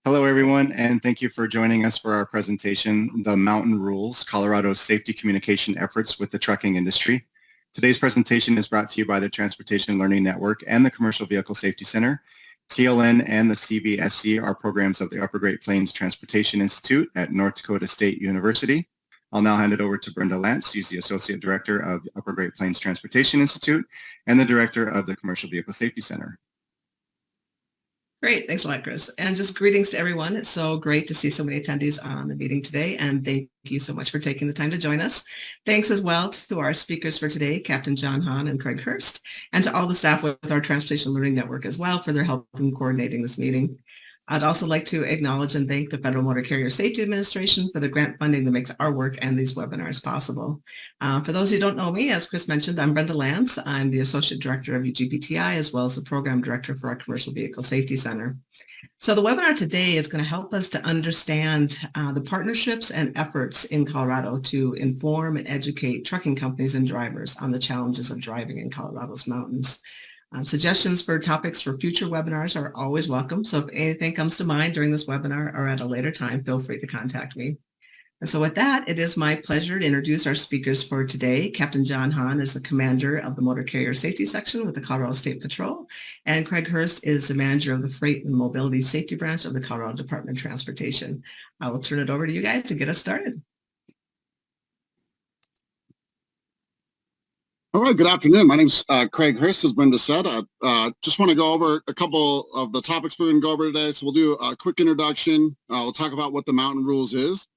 Hello, everyone, and thank you for joining us for our presentation, The Mountain Rules, Colorado's Safety Communication Efforts with the Trucking Industry. Today's presentation is brought to you by the Transportation Learning Network and the Commercial Vehicle Safety Center. TLN and the CVSC are programs of the Upper Great Plains Transportation Institute at North Dakota State University. I'll now hand it over to Brenda Lance. She's the Associate Director of the Upper Great Plains Transportation Institute and the Director of the Commercial Vehicle Safety Center. Great. Thanks a lot, Chris. And just greetings to everyone. It's so great to see so many attendees on the meeting today. And thank you so much for taking the time to join us. Thanks as well to our speakers for today, Captain John Hahn and Craig Hurst, and to all the staff with our Transportation Learning Network as well for their help in coordinating this meeting. I'd also like to acknowledge and thank the Federal Motor Carrier Safety Administration for the grant funding that makes our work and these webinars possible. For those who don't know me, as Chris mentioned, I'm Brenda Lance. I'm the Associate Director of UGBTI, as well as the Program Director for our Commercial Vehicle Safety Center. So the webinar today is going to help us to understand the partnerships and efforts in Colorado to inform and educate trucking companies and drivers on the challenges of driving in Colorado's mountains. Suggestions for topics for future webinars are always welcome. So if anything comes to mind during this webinar or at a later time, feel free to contact me. And so with that, it is my pleasure to introduce our speakers for today. Captain John Hahn is the commander of the Motor Carrier Safety Section with the Colorado State Patrol, and Craig Hurst is the manager of the Freight and Mobility Safety Branch of the Colorado Department of Transportation. I will turn it over to you guys to get us started. All right, good afternoon. My name's Craig Hurst, as Brenda said. I just want to go over a couple of the topics we're going to go over today. So we'll do a quick introduction. We'll talk about what the Mountain Rules is.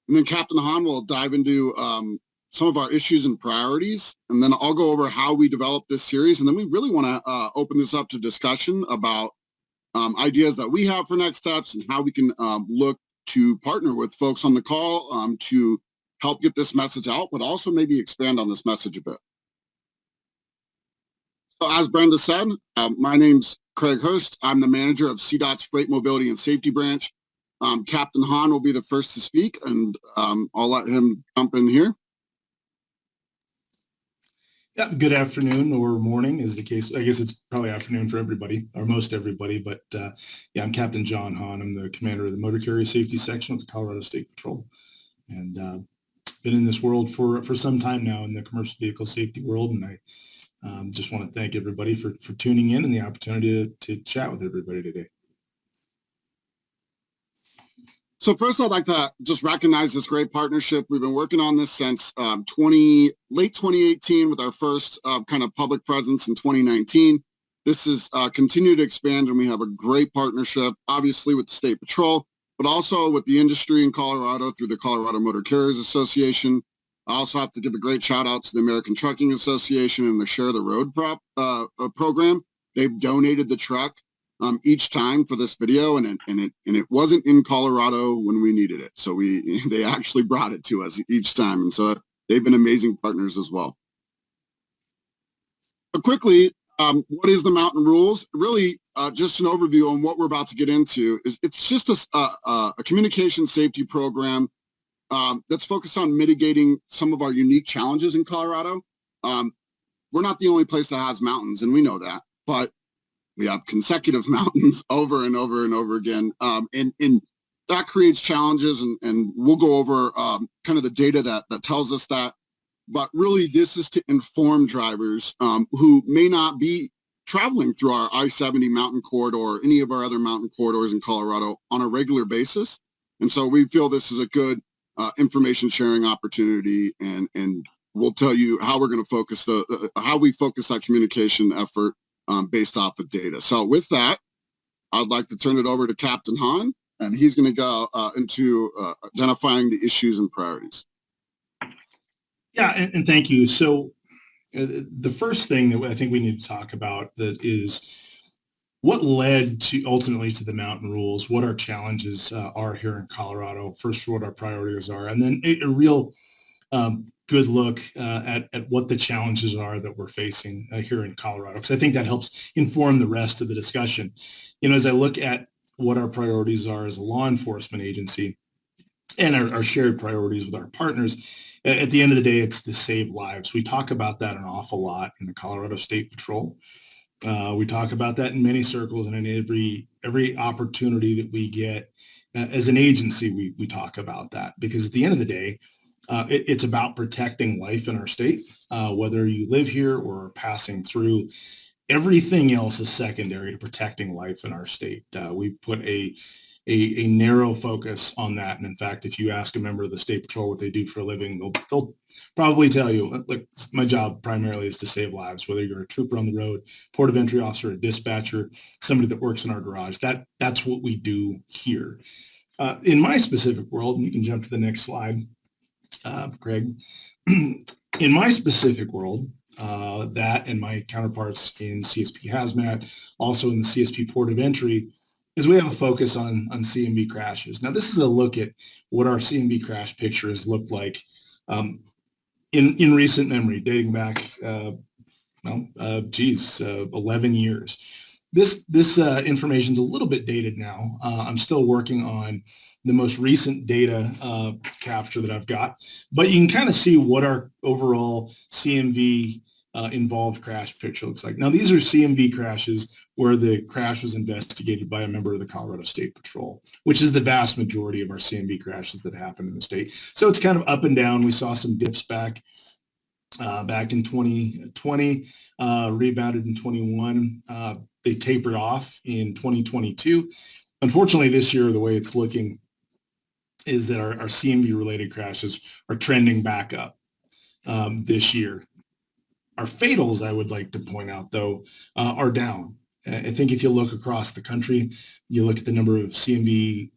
And then Captain Hahn will dive into some of our issues and priorities. And then I'll go over how we developed this series. And then we really want to open this up to discussion about ideas that we have for next steps and how we can look to partner with folks on the call to help get this message out, but also maybe expand on this message a bit. So as Brenda said, my name's Craig Hurst. I'm the manager of CDOT's Freight Mobility and Safety Branch. Captain Hahn will be the first to speak, and I'll let him jump in here. Yeah, good afternoon or morning is the case. I guess it's probably afternoon for everybody, or most everybody, but yeah, I'm Captain John Hahn. I'm the commander of the Motor Carrier Safety Section of the Colorado State Patrol, and been in this world for some time now in the commercial vehicle safety world, and I just want to thank everybody for tuning in and the opportunity to chat with everybody today. So first, I'd like to just recognize this great partnership. We've been working on this since late 2018 with our first kind of public presence in 2019. This has continued to expand, and we have a great partnership, obviously with the State Patrol, but also with the industry in Colorado through the Colorado Motor Carriers Association. I also have to give a great shout out to the American Trucking Association and the Share the Road program. They've donated the truck each time for this video, and it wasn't in Colorado when we needed it. So they actually brought it to us each time. And so they've been amazing partners as well. But quickly, what is the Mountain Rules? Really, just an overview on what we're about to get into. It's just a communication safety program that's focused on mitigating some of our unique challenges in Colorado. We're not the only place that has mountains, and we know that, but we have consecutive mountains over and over and over again. And that creates challenges, and we'll go over kind of the data that tells us that. But really, this is to inform drivers who may not be traveling through our I-70 mountain corridor or any of our other mountain corridors in Colorado on a regular basis. And so we feel this is a good information sharing opportunity, and we'll tell you how we're going to focus how we focus that communication effort based off of data. So with that, I'd like to turn it over to Captain Hahn, and he's going to go into identifying the issues and priorities. Yeah, and thank you. So the first thing that I think we need to talk about that is what led to ultimately to the Mountain Rules, what our challenges are here in Colorado, first what our priorities are, and then a real good look at what the challenges are that we're facing here in Colorado, because I think that helps inform the rest of the discussion. You know, as I look at what our priorities are as a law enforcement agency and our shared priorities with our partners, at the end of the day, it's to save lives. We talk about that an awful lot in the Colorado State Patrol. We talk about that in many circles, and in every opportunity that we get as an agency, we talk about that, because at the end of the day, it's about protecting life in our state, whether you live here or are passing through. Everything else is secondary to protecting life in our state. We put a narrow focus on that. And in fact, if you ask a member of the State Patrol what they do for a living, they'll probably tell you, look, my job primarily is to save lives, whether you're a trooper on the road, port of entry officer, a dispatcher, somebody that works in our garage. That's what we do here. In my specific world, and you can jump to the next slide, Greg. In my specific world, that and my counterparts in CSP Hazmat, also in the CSP Port of Entry, is we have a focus on CMV crashes. Now, this is a look at what our CMV crash picture has looked like in recent memory, dating back, 11 years. This information is a little bit dated now. I'm still working on the most recent data capture that I've got, but you can kind of see what our overall CMV involved crash picture looks like. Now, these are CMV crashes where the crash was investigated by a member of the Colorado State Patrol, which is the vast majority of our CMV crashes that happen in the state. So it's kind of up and down. We saw some dips back in 2020, rebounded in 21. They tapered off in 2022. Unfortunately, this year, the way it's looking is that our CMV-related crashes are trending back up this year. Our fatals, I would like to point out, though, are down. I think if you look across the country, you look at the number of CMV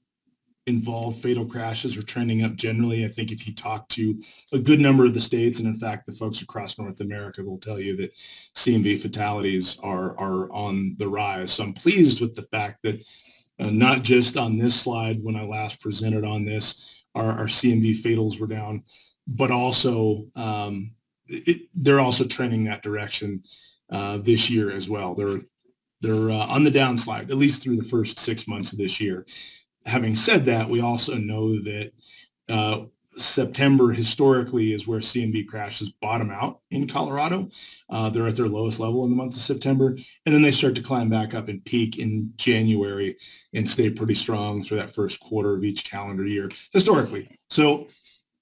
involved fatal crashes are trending up generally. I think if you talk to a good number of the states, and in fact, the folks across North America will tell you that CMV fatalities are on the rise. So I'm pleased with the fact that not just on this slide, when I last presented on this, our CMV fatals were down, but also they're also trending that direction this year as well. They're on the downslide, at least through the first 6 months of this year. Having said that, we also know that September historically is where CMV crashes bottom out in Colorado. They're at their lowest level in the month of September, and then they start to climb back up and peak in January and stay pretty strong through that first quarter of each calendar year historically. So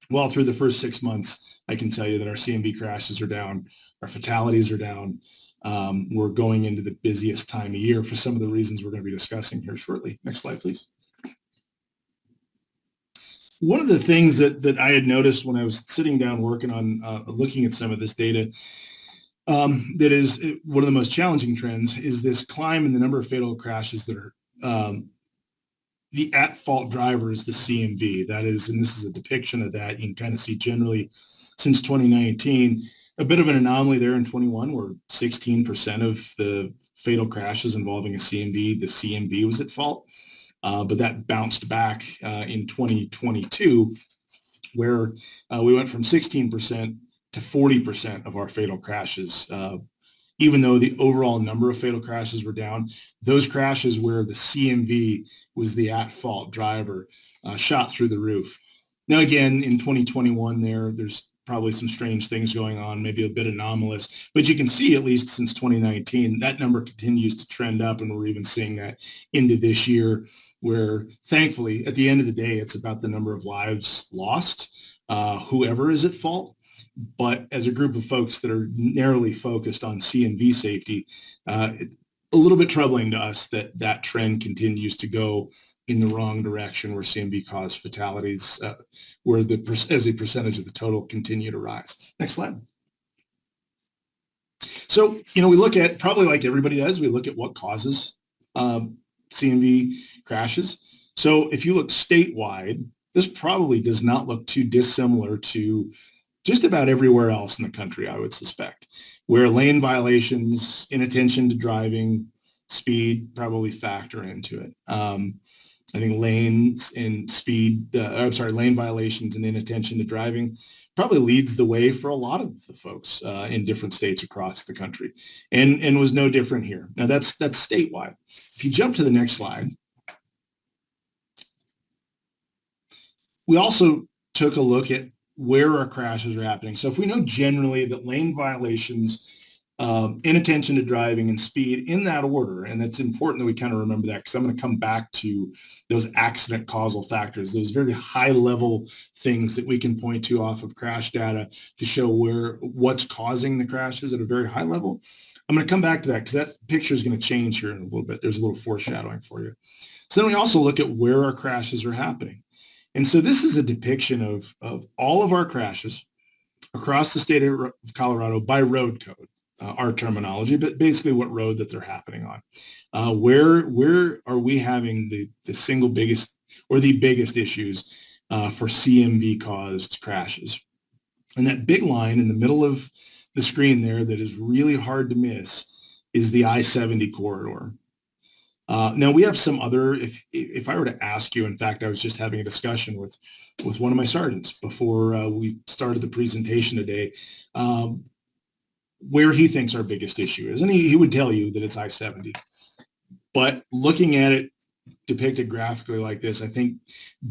while through the first 6 months, I can tell you that our CMV crashes are down, our fatalities are down. We're going into the busiest time of year for some of the reasons we're going to be discussing here shortly. Next slide, please. One of the things that I had noticed when I was sitting down working on looking at some of this data, that is one of the most challenging trends, is this climb in the number of fatal crashes that are the at-fault driver is the CMV. That is, and this is a depiction of that. You can kind of see generally since 2019, a bit of an anomaly there in 21 where 16% of the fatal crashes involving a CMV, the CMV was at fault. But that bounced back in 2022, where we went from 16% to 40% of our fatal crashes. Even though the overall number of fatal crashes were down, those crashes where the CMV was the at-fault driver shot through the roof. Now, again, in 2021, there's probably some strange things going on, maybe a bit anomalous, but you can see at least since 2019, that number continues to trend up, and we're even seeing that into this year, where thankfully, at the end of the day, it's about the number of lives lost, whoever is at fault. But as a group of folks that are narrowly focused on CMV safety, a little bit troubling to us that that trend continues to go in the wrong direction, where CMV caused fatalities, where as a percentage of the total continue to rise. Next slide. So, we look at, probably like everybody does, we look at what causes CMV crashes. So if you look statewide, this probably does not look too dissimilar to just about everywhere else in the country, I would suspect, where lane violations, inattention to driving, speed probably factor into it. I think lane violations and inattention to driving probably leads the way for a lot of the folks in different states across the country, and was no different here. Now that's statewide. If you jump to the next slide, we also took a look at where our crashes are happening. So if we know generally that lane violations inattention to driving and speed in that order. And it's important that we kind of remember that, because I'm going to come back to those accident causal factors, those very high level things that we can point to off of crash data to show what's causing the crashes at a very high level. I'm going to come back to that because that picture is going to change here in a little bit. There's a little foreshadowing for you. So then we also look at where our crashes are happening. And so this is a depiction of all of our crashes across the state of Colorado by road code. Our terminology, but basically what road that they're happening on. Where are we having the single biggest or the biggest issues for CMV caused crashes? And that big line in the middle of the screen there that is really hard to miss is the I-70 corridor. Now we have some other, if I were to ask you, in fact, I was just having a discussion with one of my sergeants before we started the presentation today, where he thinks our biggest issue is. And he would tell you that it's I-70. But looking at it depicted graphically like this, I think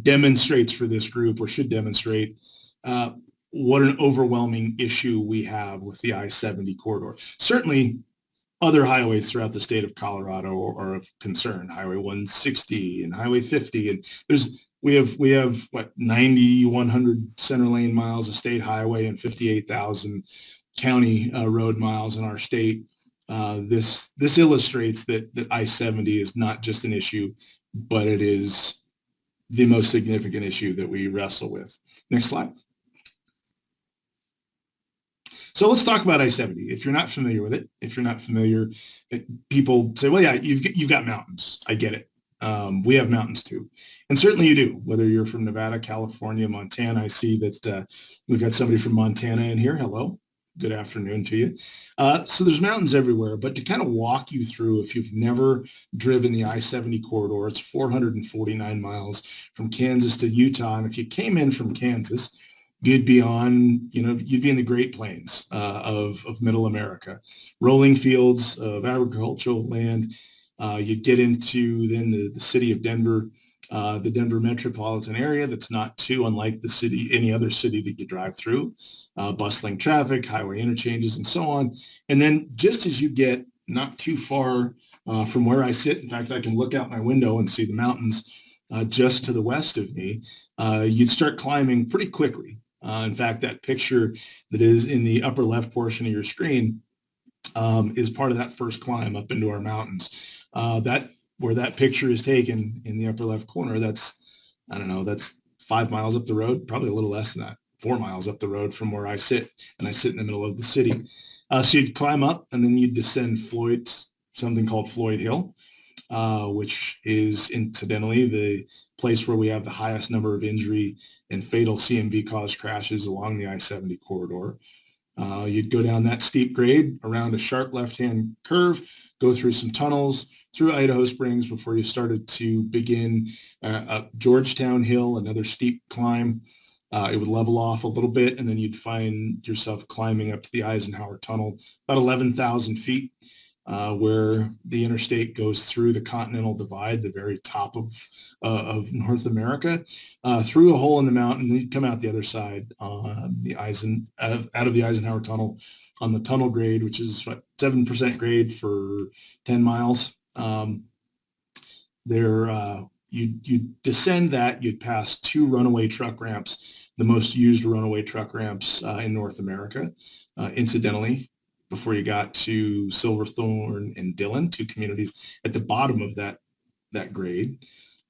demonstrates for this group, or should demonstrate, what an overwhelming issue we have with the I-70 corridor. Certainly, other highways throughout the state of Colorado are of concern. Highway 160 and Highway 50. And we have what, 9,100 center lane miles of state highway and 58,000 county road miles in our state. This illustrates that I-70 is not just an issue, but it is the most significant issue that we wrestle with. Next slide. So let's talk about I-70. If you're not familiar with it, people say, well, yeah, you've got mountains. I get it. We have mountains too. And certainly you do, whether you're from Nevada, California, Montana. I see that we've got somebody from Montana in here. Hello. Good afternoon to you. So there's mountains everywhere, but to kind of walk you through, if you've never driven the I-70 corridor, it's 449 miles from Kansas to Utah. And if you came in from Kansas, you'd be in the Great Plains of Middle America, rolling fields of agricultural land. You'd get into then the city of Denver, the Denver metropolitan area that's not too unlike any other city that you drive through, bustling traffic, highway interchanges, and so on. And then just as you get not too far from where I sit, in fact, I can look out my window and see the mountains just to the west of me, you'd start climbing pretty quickly. In fact, that picture that is in the upper left portion of your screen is part of that first climb up into our mountains. Where that picture is taken in the upper left corner, that's 5 miles up the road, probably a little less than that, 4 miles up the road from where I sit, and I sit in the middle of the city. So you'd climb up, and then you'd descend something called Floyd Hill, which is incidentally the place where we have the highest number of injury and fatal CMV-caused crashes along the I-70 corridor. You'd go down that steep grade around a sharp left-hand curve, go through some tunnels, through Idaho Springs before you started to begin up Georgetown Hill, another steep climb. It would level off a little bit, and then you'd find yourself climbing up to the Eisenhower Tunnel, about 11,000 feet, where the interstate goes through the Continental Divide, the very top of North America, through a hole in the mountain. Then you'd come out the other side, out of the Eisenhower Tunnel, on the tunnel grade, which is 7% grade for 10 miles. You'd descend that, you'd pass 2 runaway truck ramps, the most used runaway truck ramps in North America, incidentally, before you got to Silverthorne and Dillon, 2 communities at the bottom of that grade.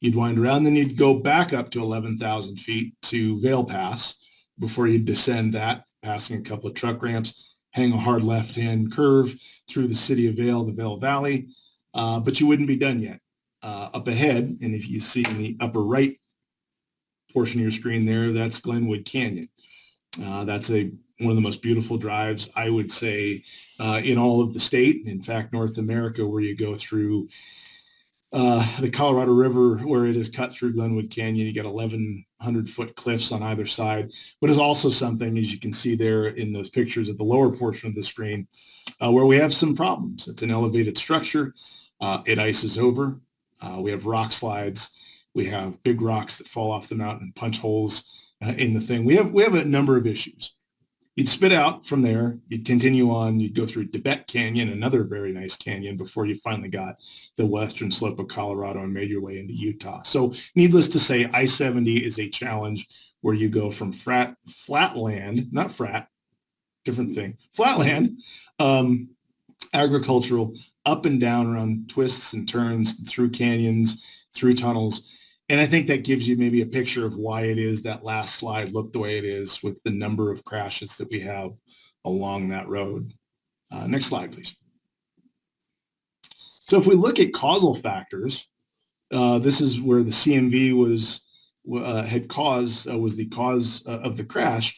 You'd wind around, then you'd go back up to 11,000 feet to Vail Pass before you'd descend that, passing a couple of truck ramps, hang a hard left-hand curve through the city of Vail, the Vail Valley, but you wouldn't be done yet. Up ahead, and if you see in the upper right portion of your screen there, that's Glenwood Canyon. That's one of the most beautiful drives, I would say, in all of the state, in fact, North America, where you go through the Colorado River, where it is cut through Glenwood Canyon. You got 1,100-foot cliffs on either side, but is also something, as you can see there in those pictures at the lower portion of the screen, where we have some problems. It's an elevated structure. It ices over. We have rock slides. We have big rocks that fall off the mountain and punch holes in the thing. We have a number of issues. You'd spit out from there. You'd continue on. You'd go through Tibet Canyon, another very nice canyon, before you finally got the western slope of Colorado and made your way into Utah. So needless to say, I-70 is a challenge where you go from flatland, not frat, different thing, flatland, agricultural, up and down around twists and turns, through canyons, through tunnels. And I think that gives you maybe a picture of why it is that last slide looked the way it is with the number of crashes that we have along that road. Next slide, please. So if we look at causal factors, this is where the CMV was the cause of the crash.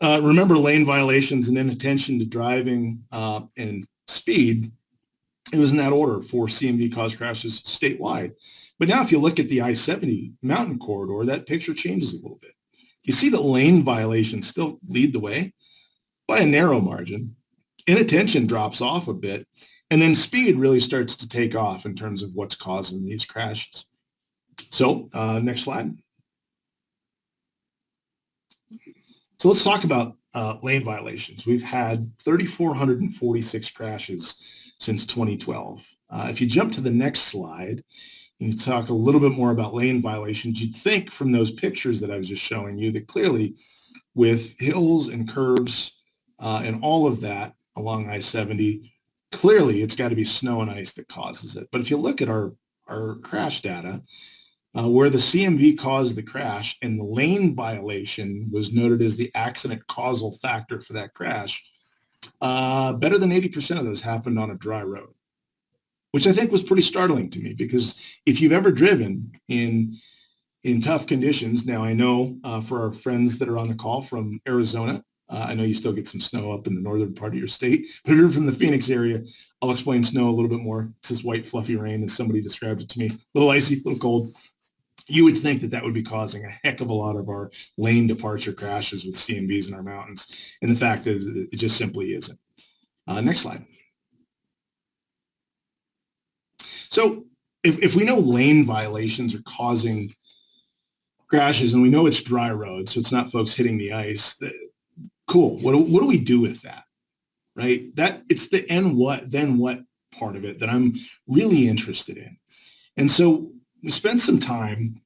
Remember, lane violations and inattention to driving and speed, it was in that order for CMV caused crashes statewide. But now if you look at the I-70 mountain corridor, that picture changes a little bit. You see that lane violations still lead the way by a narrow margin. Inattention drops off a bit, and then speed really starts to take off in terms of what's causing these crashes. So next slide. So let's talk about lane violations. We've had 3,446 crashes since 2012. If you jump to the next slide, and you talk a little bit more about lane violations, you'd think from those pictures that I was just showing you that clearly with hills and curves and all of that along I-70, clearly it's got to be snow and ice that causes it. But if you look at our crash data, where the CMV caused the crash and the lane violation was noted as the accident causal factor for that crash, better than 80% of those happened on a dry road, which I think was pretty startling to me, because if you've ever driven in tough conditions, now I know for our friends that are on the call from Arizona, I know you still get some snow up in the northern part of your state, but if you're from the Phoenix area, I'll explain snow a little bit more. It's this white fluffy rain, as somebody described it to me, a little icy, a little cold. You would think that that would be causing a heck of a lot of our lane departure crashes with CMVs in our mountains. And the fact is it just simply isn't. Next slide. So if we know lane violations are causing crashes, and we know it's dry roads, so it's not folks hitting the ice, cool. What do we do with that, right? That it's the then what part of it that I'm really interested in. And so we spent some time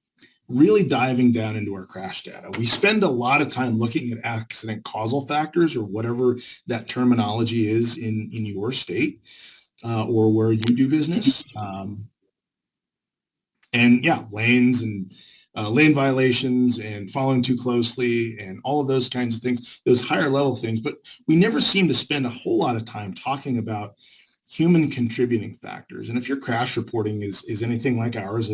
really diving down into our crash data. We spend a lot of time looking at accident causal factors, or whatever that terminology is in your state or where you do business. And yeah, lanes and lane violations and following too closely and all of those kinds of things, those higher level things. But we never seem to spend a whole lot of time talking about human contributing factors. And if your crash reporting is anything like ours,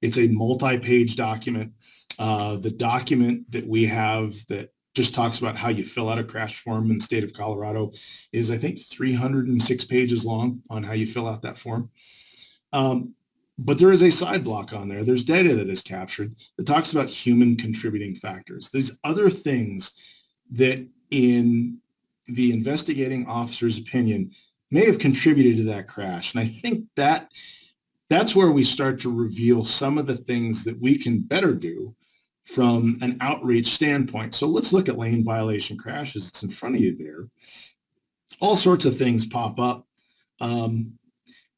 it's a multi-page document. The document that we have that just talks about how you fill out a crash form in the state of Colorado is, I think, 306 pages long on how you fill out that form. But there is a side block on there. There's data that is captured that talks about human contributing factors. There's other things that, in the investigating officer's opinion, may have contributed to that crash. And I think that's where we start to reveal some of the things that we can better do from an outreach standpoint. So let's look at lane violation crashes. It's in front of you there. All sorts of things pop up.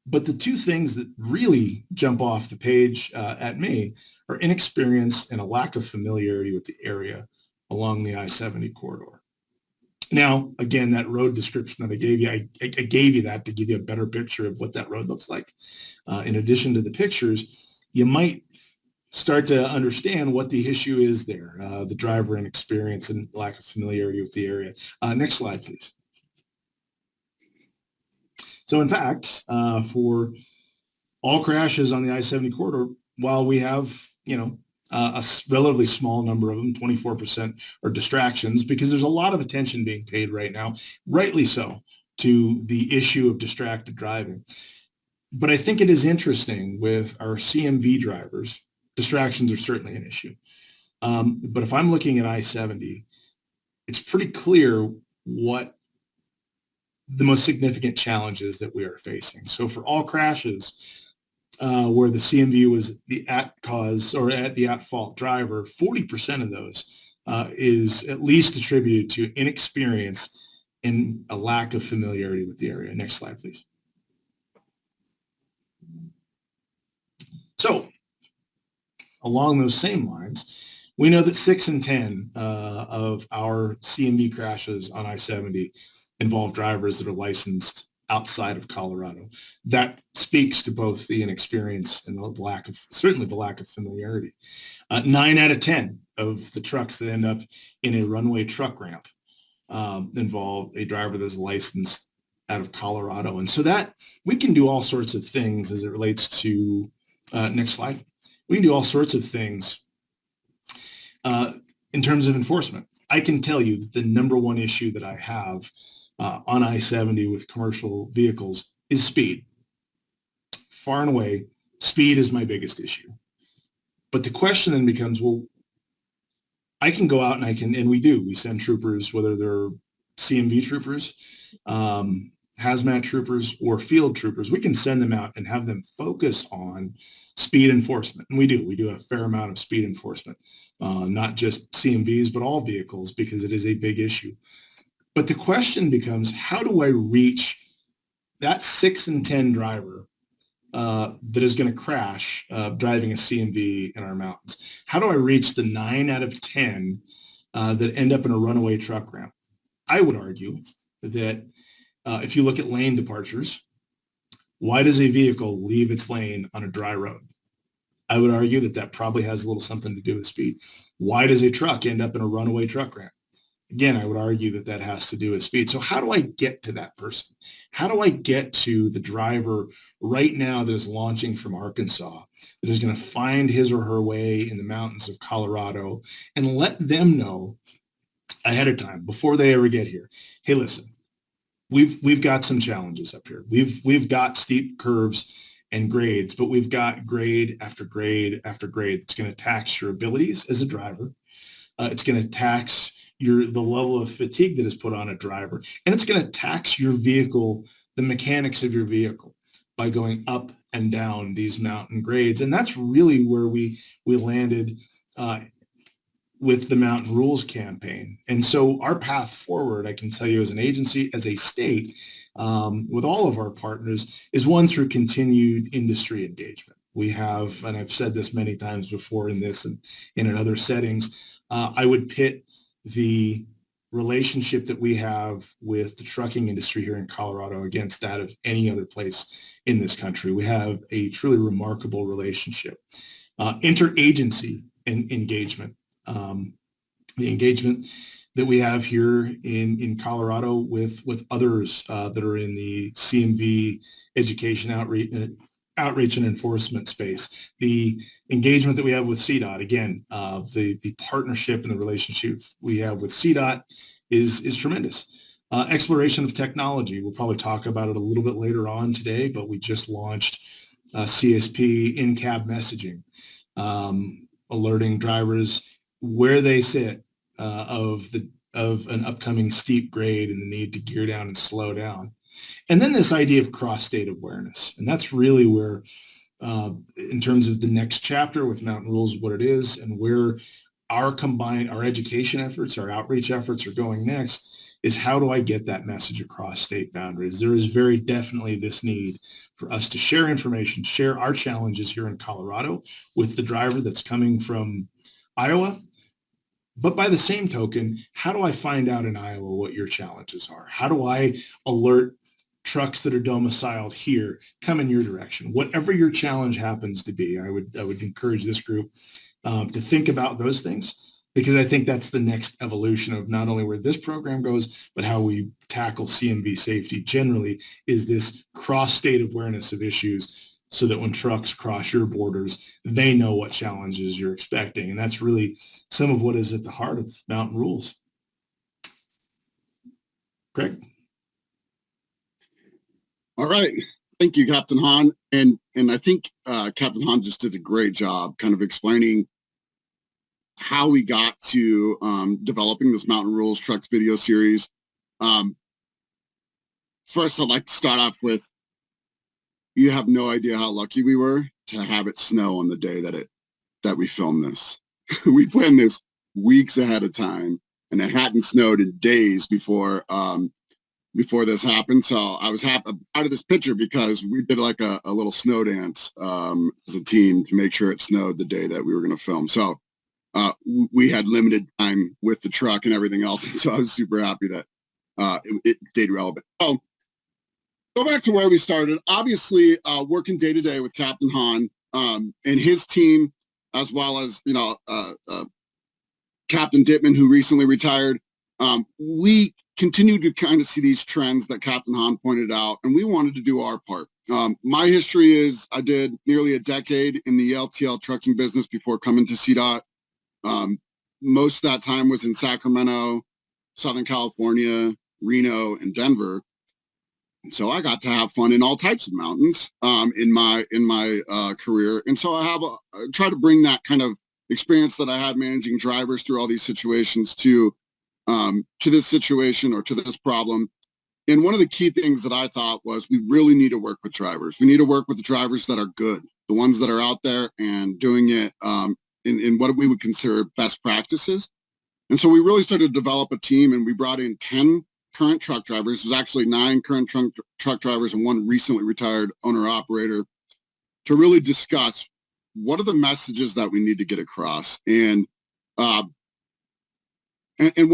But the two things that really jump off the page at me are inexperience and a lack of familiarity with the area along the I-70 corridor. Now, again, that road description that I gave you, I gave you that to give you a better picture of what that road looks like. In addition to the pictures, you might start to understand what the issue is there, the driver inexperience and lack of familiarity with the area. Next slide, please. So in fact, for all crashes on the I-70 corridor, while we have, a relatively small number of them, 24% are distractions, because there's a lot of attention being paid right now, rightly so, to the issue of distracted driving. But I think it is interesting with our CMV drivers, distractions are certainly an issue. But if I'm looking at I-70, it's pretty clear what the most significant challenges that we are facing. So for all crashes where the CMV was the at cause or at the at fault driver, 40% of those is at least attributed to inexperience and a lack of familiarity with the area. Next slide, please. So along those same lines, we know that 6 in 10 of our CMV crashes on I-70 involve drivers that are licensed outside of Colorado. That speaks to both the inexperience and certainly the lack of familiarity. 9 out of 10 of the trucks that end up in a runway truck ramp involve a driver that's licensed out of Colorado. And so that we can do all sorts of things as it relates to, next slide. We can do all sorts of things in terms of enforcement. I can tell you that the number one issue that I have on I-70 with commercial vehicles is speed. Far and away, speed is my biggest issue. But the question then becomes, well, I can go out and we send troopers, whether they're CMV troopers, hazmat troopers, or field troopers. We can send them out and have them focus on speed enforcement. And we do a fair amount of speed enforcement, not just CMVs, but all vehicles, because it is a big issue. But the question becomes, how do I reach that 6 in 10 driver that is going to crash driving a CMV in our mountains? How do I reach the 9 out of 10 that end up in a runaway truck ramp? I would argue that if you look at lane departures, why does a vehicle leave its lane on a dry road? I would argue that that probably has a little something to do with speed. Why does a truck end up in a runaway truck ramp? Again, I would argue that that has to do with speed. So how do I get to that person? How do I get to the driver right now that is launching from Arkansas, that is going to find his or her way in the mountains of Colorado, and let them know ahead of time, before they ever get here, hey, listen, we've got some challenges up here. We've got steep curves and grades, but we've got grade after grade after grade that's going to tax your abilities as a driver. It's going to tax the level of fatigue that is put on a driver, and it's going to tax your vehicle, the mechanics of your vehicle, by going up and down these mountain grades. And that's really where we landed with the Mountain Rules campaign. And so our path forward, I can tell you as an agency, as a state, with all of our partners, is one through continued industry engagement. We have, and I've said this many times before in this and in other settings, I would pit the relationship that we have with the trucking industry here in Colorado against that of any other place in this country. We have a truly remarkable relationship. Interagency engagement. The engagement that we have here in Colorado with others that are in the CMV education outreach and enforcement space. The engagement that we have with CDOT, again, the partnership and the relationship we have with CDOT is tremendous. Exploration of technology, we'll probably talk about it a little bit later on today, but we just launched CSP in-cab messaging, alerting drivers where they sit of an upcoming steep grade and the need to gear down and slow down. And then this idea of cross-state awareness. And that's really where, in terms of the next chapter with Mountain Rules, what it is and where our education efforts, our outreach efforts are going next, is how do I get that message across state boundaries? There is very definitely this need for us to share information, share our challenges here in Colorado with the driver that's coming from Iowa. But by the same token, how do I find out in Iowa what your challenges are? How do I alert trucks that are domiciled here come in your direction? Whatever your challenge happens to be, I would encourage this group to think about those things, because I think that's the next evolution of not only where this program goes, but how we tackle CMV safety generally, is this cross-state awareness of issues, so that when trucks cross your borders, they know what challenges you're expecting. And that's really some of what is at the heart of Mountain Rules. Craig? All right. Thank you, Captain Hahn. And I think Captain Hahn just did a great job kind of explaining how we got to developing this Mountain Rules Trucks video series. First, I'd like to start off with, you have no idea how lucky we were to have it snow on the day that we filmed this. We planned this weeks ahead of time, and it hadn't snowed in days before this happened. So I was happy out of this picture because we did like a little snow dance as a team to make sure it snowed the day that we were going to film. So we had limited time with the truck and everything else. So I was super happy that it stayed relevant. So go back to where we started. Obviously, working day to day with Captain Hahn and his team, as well as, Captain Dittman, who recently retired. We continue to kind of see these trends that Captain Hahn pointed out, and we wanted to do our part. My history is I did nearly a decade in the LTL trucking business before coming to CDOT. Most of that time was in Sacramento, Southern California, Reno, and Denver. So I got to have fun in all types of mountains in my career, and so I try to bring that kind of experience that I had managing drivers through all these situations to this situation or to this problem. And one of the key things that I thought was we really need to work with drivers. We need to work with the drivers that are good, the ones that are out there and doing it in what we would consider best practices. And so we really started to develop a team, and we brought in 10 current truck drivers. There's actually 9 current truck drivers and 1 recently retired owner-operator to really discuss what are the messages that we need to get across. And one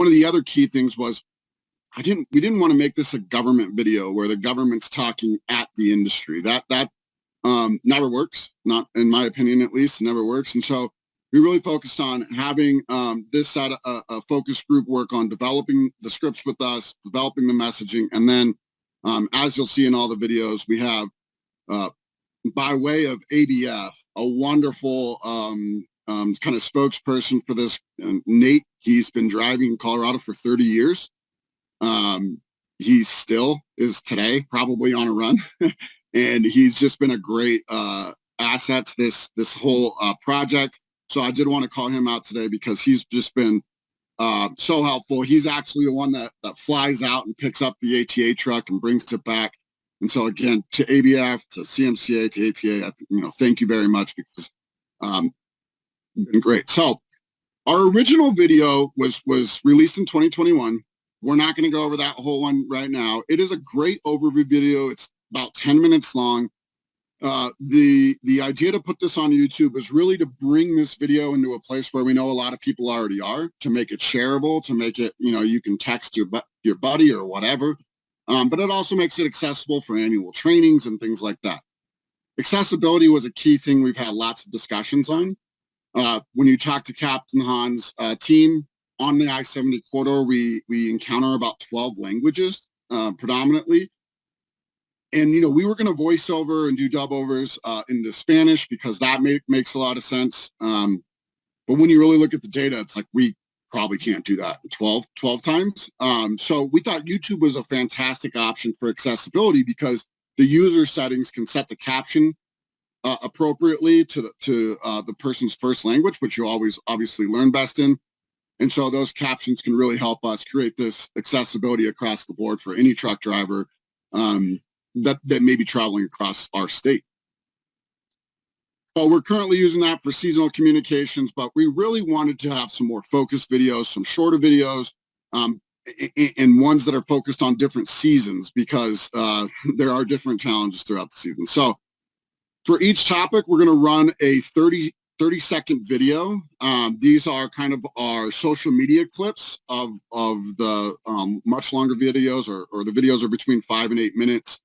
of the other key things was we didn't want to make this a government video where the government's talking at the industry. That never works, not in my opinion at least, it never works. And so we really focused on having this side a focus group work on developing the scripts with us, developing the messaging, and then as you'll see in all the videos, we have by way of ABF a wonderful kind of spokesperson for this, Nate. He's been driving in Colorado for 30 years. He still is today probably on a run, and he's just been a great asset to this whole project. So I did want to call him out today because he's just been so helpful. He's actually the one that flies out and picks up the ATA truck and brings it back. And so again, to ABF, to CMCA, to ATA, thank you very much because you've been great. So our original video was released in 2021. We're not going to go over that whole one right now. It is a great overview video. It's about 10 minutes long. The idea to put this on YouTube is really to bring this video into a place where we know a lot of people already are, to make it shareable, to make it, you can text your buddy or whatever. But it also makes it accessible for annual trainings and things like that. Accessibility was a key thing we've had lots of discussions on. When you talk to Captain Hahn's team on the I-70 corridor, we encounter about 12 languages predominantly. And, we were going to voice over and do dub overs into Spanish because that makes a lot of sense. But when you really look at the data, it's like we probably can't do that 12 times. So we thought YouTube was a fantastic option for accessibility because the user settings can set the caption appropriately to the person's first language, which you always obviously learn best in. And so those captions can really help us create this accessibility across the board for any truck driver that may be traveling across our state. Well, we're currently using that for seasonal communications, but we really wanted to have some more focused videos, some shorter videos, and ones that are focused on different seasons because there are different challenges throughout the season. So for each topic, we're going to run a 30-second video. These are kind of our social media clips of the much longer videos, or the videos are between 5 and 8 minutes.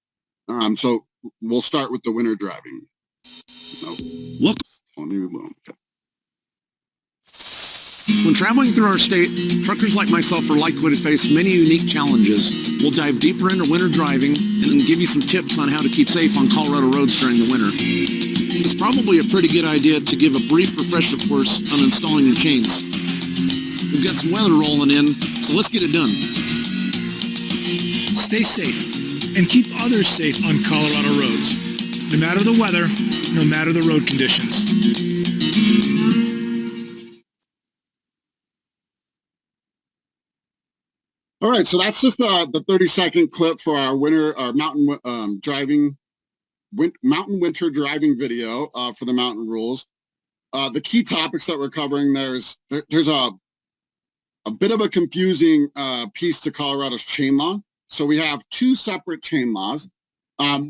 So we'll start with the winter driving. Look. When traveling through our state, truckers like myself are likely to face many unique challenges. We'll dive deeper into winter driving and give you some tips on how to keep safe on Colorado roads during the winter. It's probably a pretty good idea to give a brief refresher course on installing your chains. We've got some weather rolling in, so let's get it done. Stay safe and keep others safe on Colorado roads, no matter the weather, no matter the road conditions. All right, so that's just the 30-second clip for our mountain winter driving video for the mountain rules. The key topics that we're covering there's a a bit of a confusing piece to Colorado's chain law. So we have two separate chain laws.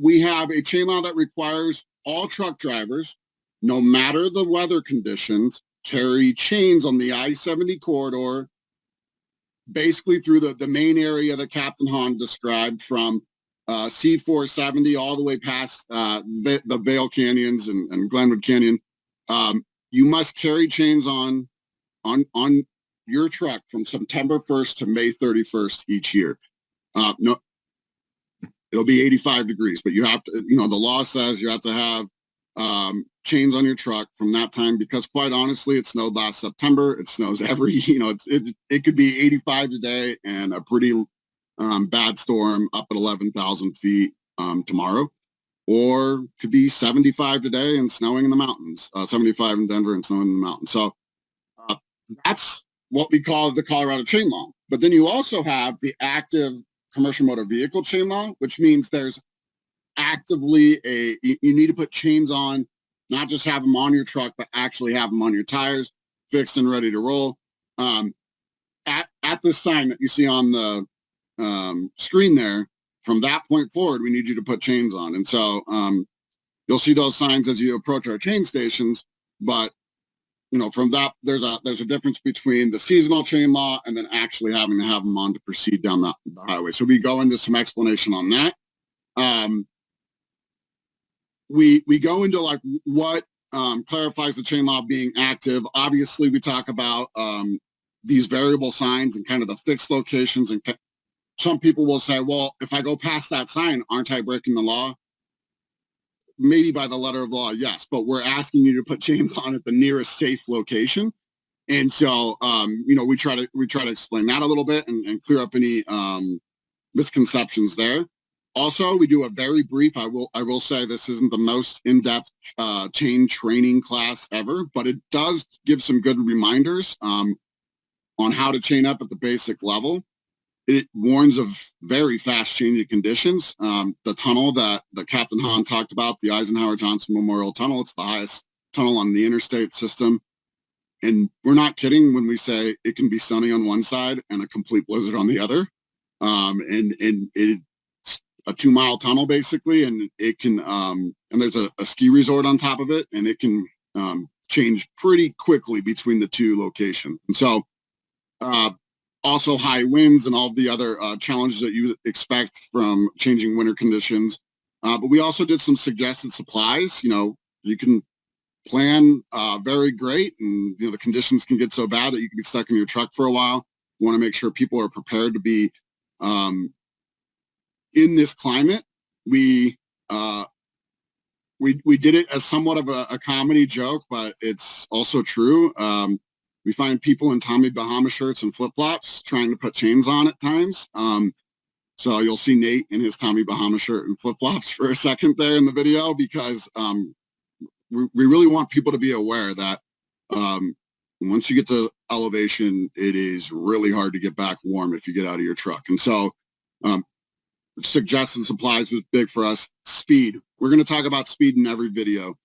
We have a chain law that requires all truck drivers, no matter the weather conditions, carry chains on the I-70 corridor, basically through the main area that Captain Hahn described from C-470 all the way past the Vail Canyons and Glenwood Canyon. You must carry chains on your truck from September 1st to May 31st each year. No, it'll be 85 degrees, but you have to, the law says you have to have chains on your truck from that time, because quite honestly, it snowed last September. It snows every, it could be 85 today and a pretty bad storm up at 11,000 feet tomorrow, or could be 75 today and snowing in the mountains, 75 in Denver and snowing in the mountains. So that's what we call the Colorado chain law. But then you also have the active commercial motor vehicle chain law, which means there's actively you need to put chains on, not just have them on your truck, but actually have them on your tires, fixed and ready to roll. At this sign that you see on the screen there, from that point forward, we need you to put chains on. And so you'll see those signs as you approach our chain stations, but from that, there's a difference between the seasonal chain law and then actually having to have them on to proceed down the highway. So we go into some explanation on that. We go into like what clarifies the chain law being active. Obviously, we talk about these variable signs and kind of the fixed locations. And some people will say, well, if I go past that sign, aren't I breaking the law? Maybe by the letter of law, yes, but we're asking you to put chains on at the nearest safe location. And so, we try to explain that a little bit and clear up any misconceptions there. Also, we do a very brief, I will say this isn't the most in-depth chain training class ever, but it does give some good reminders on how to chain up at the basic level. It warns of very fast changing conditions. The tunnel that Captain Hahn talked about, the Eisenhower Johnson Memorial Tunnel, it's the highest tunnel on the interstate system. And we're not kidding when we say it can be sunny on one side and a complete blizzard on the other. And it's a 2-mile tunnel basically, and it can, and there's a ski resort on top of it, and it can change pretty quickly between the two locations. And so, also high winds and all the other challenges that you expect from changing winter conditions. But we also did some suggested supplies. You can plan very great, and the conditions can get so bad that you can get stuck in your truck for a while. You want to make sure people are prepared to be in this climate. We did it as somewhat of a comedy joke, but it's also true. We find people in Tommy Bahama shirts and flip-flops trying to put chains on at times. So you'll see Nate in his Tommy Bahama shirt and flip-flops for a second there in the video, because we really want people to be aware that once you get to elevation, it is really hard to get back warm if you get out of your truck. And so suggested supplies was big for us. Speed. We're going to talk about speed in every video.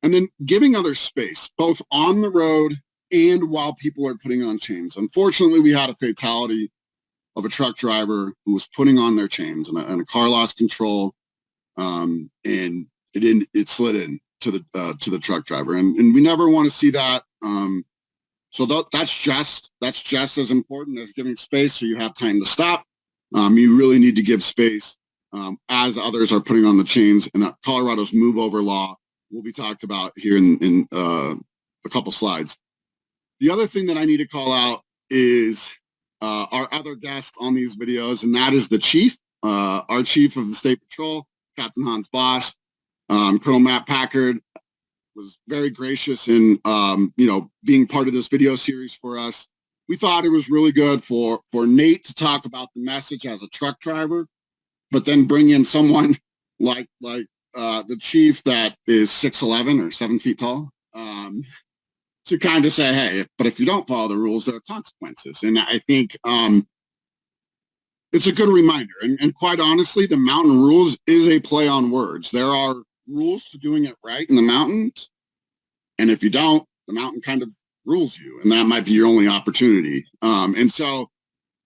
And then giving others space, both on the road and while people are putting on chains. Unfortunately, we had a fatality of a truck driver who was putting on their chains, and a car lost control, and it slid in to the truck driver, and we never want to see that. So that's just as important as giving space, so you have time to stop. You really need to give space as others are putting on the chains, and that Colorado's move over law will be talked about here in a couple slides. The other thing that I need to call out is our other guest on these videos, and that is the chief, our chief of the State Patrol, Captain Hahn's boss. Colonel Matt Packard was very gracious in, being part of this video series for us. We thought it was really good for Nate to talk about the message as a truck driver, but then bring in someone like the chief that is 6'11" or 7 feet tall. To kind of say, hey, but if you don't follow the rules, there are consequences. And I think it's a good reminder. And quite honestly, the mountain rules is a play on words. There are rules to doing it right in the mountains. And if you don't, the mountain kind of rules you, and that might be your only opportunity. And so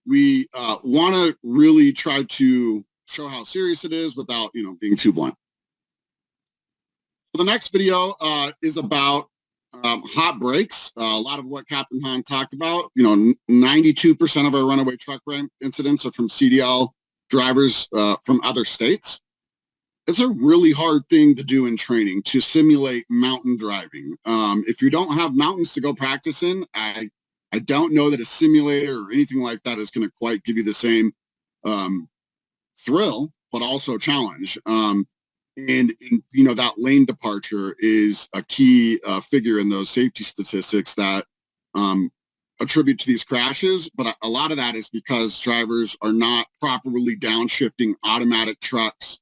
we want to really try to show how serious it is without, being too blunt. So the next video is about hot brakes. A lot of what Captain Hahn talked about. 92% of our runaway truck ramp incidents are from CDL drivers from other states. It's a really hard thing to do in training, to simulate mountain driving. If you don't have mountains to go practice in, I don't know that a simulator or anything like that is going to quite give you the same thrill, but also challenge. And that lane departure is a key figure in those safety statistics that attribute to these crashes. But a lot of that is because drivers are not properly downshifting automatic trucks.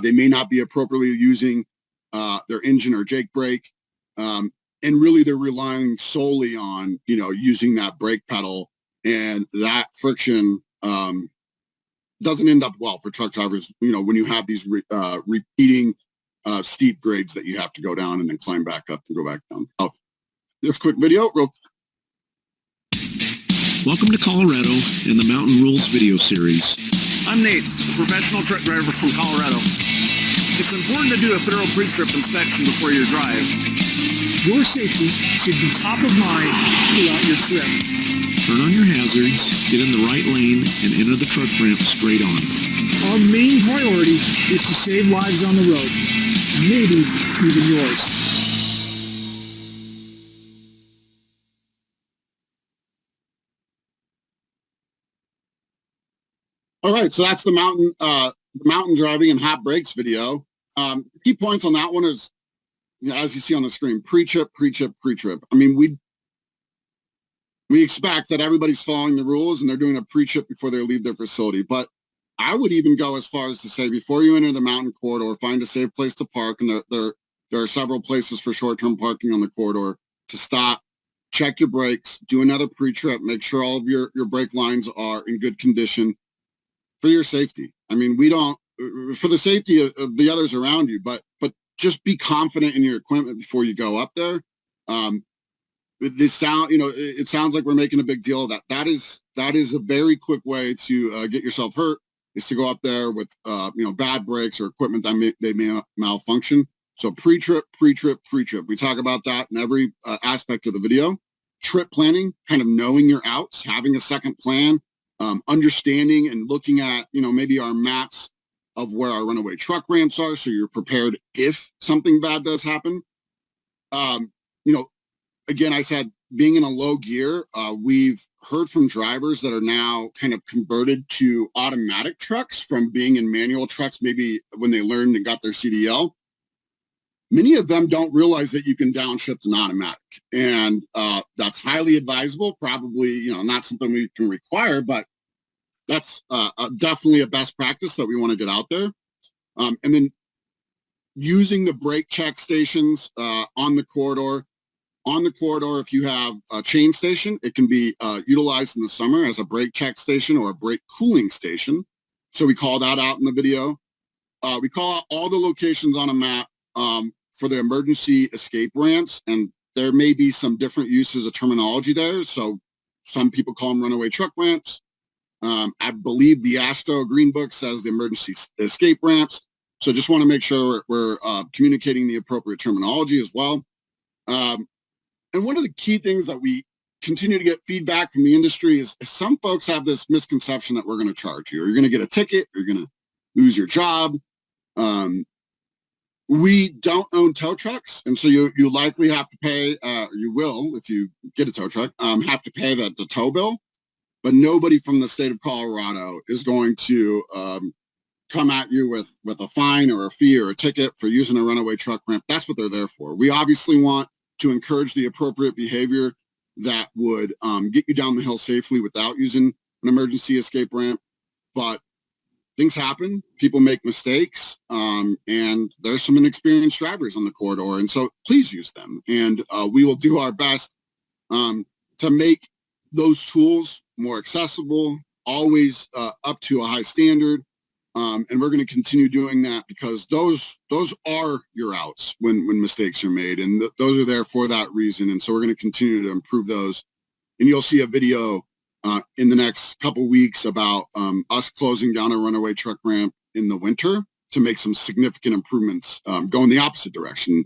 They may not be appropriately using their engine or Jake brake. And really they're relying solely on, using that brake pedal, and that friction doesn't end up well for truck drivers, when you have these repeating steep grades that you have to go down and then climb back up and go back down. Oh, this quick video. Welcome to Colorado and the Mountain Rules video series. I'm Nate, a professional truck driver from Colorado. It's important to do a thorough pre-trip inspection before your drive. Your safety should be top of mind throughout your trip. Turn on your hazards, get in the right lane, and enter the truck ramp straight on. Our main priority is to save lives on the road, maybe even yours. All right, so that's the mountain driving and hot brakes video. Key points on that one is, as you see on the screen, pre-trip, pre-trip, pre-trip. I mean, we expect that everybody's following the rules and they're doing a pre-trip before they leave their facility. But I would even go as far as to say, before you enter the mountain corridor, find a safe place to park. And there are several places for short-term parking on the corridor to stop, check your brakes, do another pre-trip, make sure all of your brake lines are in good condition for your safety. I mean, for the safety of the others around you, but just be confident in your equipment before you go up there. It sounds like we're making a big deal of that. That is a very quick way to get yourself hurt, is to go up there with bad brakes or equipment that may malfunction. So pre-trip, pre-trip, pre-trip. We talk about that in every aspect of the video. Trip planning, kind of knowing your outs, having a second plan, understanding and looking at maybe our maps of where our runaway truck ramps are, so you're prepared if something bad does happen. Again, I said, being in a low gear, we've heard from drivers that are now kind of converted to automatic trucks from being in manual trucks, maybe when they learned and got their CDL. Many of them don't realize that you can downshift an automatic, and that's highly advisable. Probably, not something we can require, but that's definitely a best practice that we want to get out there. And then using the brake check stations on the corridor. On the corridor, if you have a chain station, it can be utilized in the summer as a brake check station or a brake cooling station. So we call that out in the video. We call out all the locations on a map for the emergency escape ramps, and there may be some different uses of terminology there. So some people call them runaway truck ramps. I believe the AASHTO Green Book says the emergency escape ramps. So just want to make sure we're communicating the appropriate terminology as well. And one of the key things that we continue to get feedback from the industry is some folks have this misconception that we're going to charge you, or you're going to get a ticket, or you're going to lose your job. We don't own tow trucks, and so you likely have to pay, you will, if you get a tow truck, have to pay the tow bill. But nobody from the state of Colorado is going to come at you with a fine or a fee or a ticket for using a runaway truck ramp. That's what they're there for. We obviously want to encourage the appropriate behavior that would get you down the hill safely without using an emergency escape ramp. But things happen, people make mistakes, and there's some inexperienced drivers on the corridor. And so please use them. And we will do our best to make those tools more accessible, always up to a high standard. And we're going to continue doing that because those are your outs when mistakes are made, and those are there for that reason. And so we're going to continue to improve those. And you'll see a video in the next couple weeks about us closing down a runaway truck ramp in the winter to make some significant improvements going the opposite direction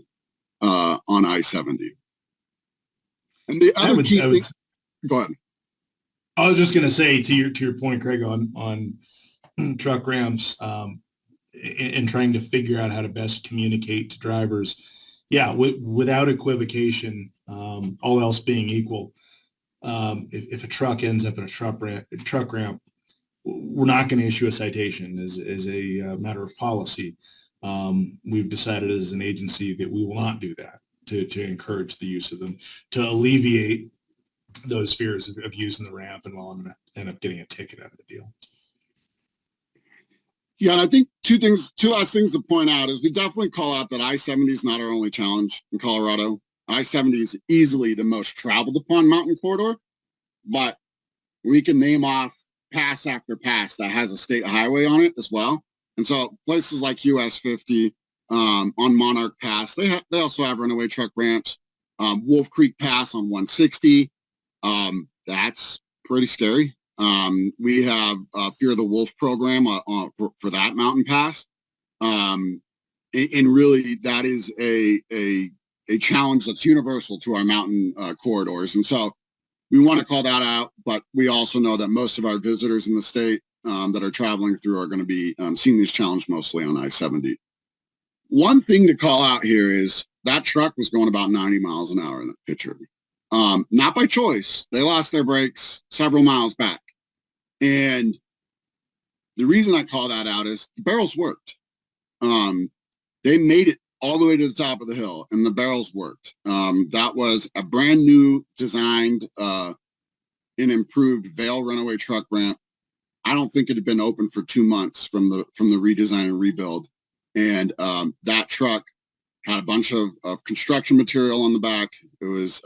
on I-70. And the other key thing, go ahead. I was just going to say to your point, Craig, on truck ramps and trying to figure out how to best communicate to drivers. Yeah, without equivocation, all else being equal, if a truck ends up in a truck ramp, we're not going to issue a citation as a matter of policy. We've decided as an agency that we will not do that to encourage the use of them, to alleviate those fears of using the ramp, and I'm going to end up getting a ticket out of the deal. Yeah, and I think two last things to point out is we definitely call out that I-70 is not our only challenge in Colorado. I-70 is easily the most traveled upon mountain corridor, but we can name off pass after pass that has a state highway on it as well. And so places like US 50 on Monarch Pass, they also have runaway truck ramps. Wolf Creek Pass on 160, that's pretty scary. We have Fear of the Wolf program for that mountain pass. And really that is a challenge that's universal to our mountain corridors. And so we want to call that out, but we also know that most of our visitors in the state that are traveling through are going to be seeing these challenges mostly on I-70. One thing to call out here is that truck was going about 90 miles an hour in the picture. Not by choice. They lost their brakes several miles back. And the reason I call that out is the barrels worked. They made it all the way to the top of the hill, and the barrels worked. That was a brand new designed and improved Vail runaway truck ramp. I don't think it had been open for 2 months from the redesign and rebuild. And that truck had a bunch of construction material on the back. It was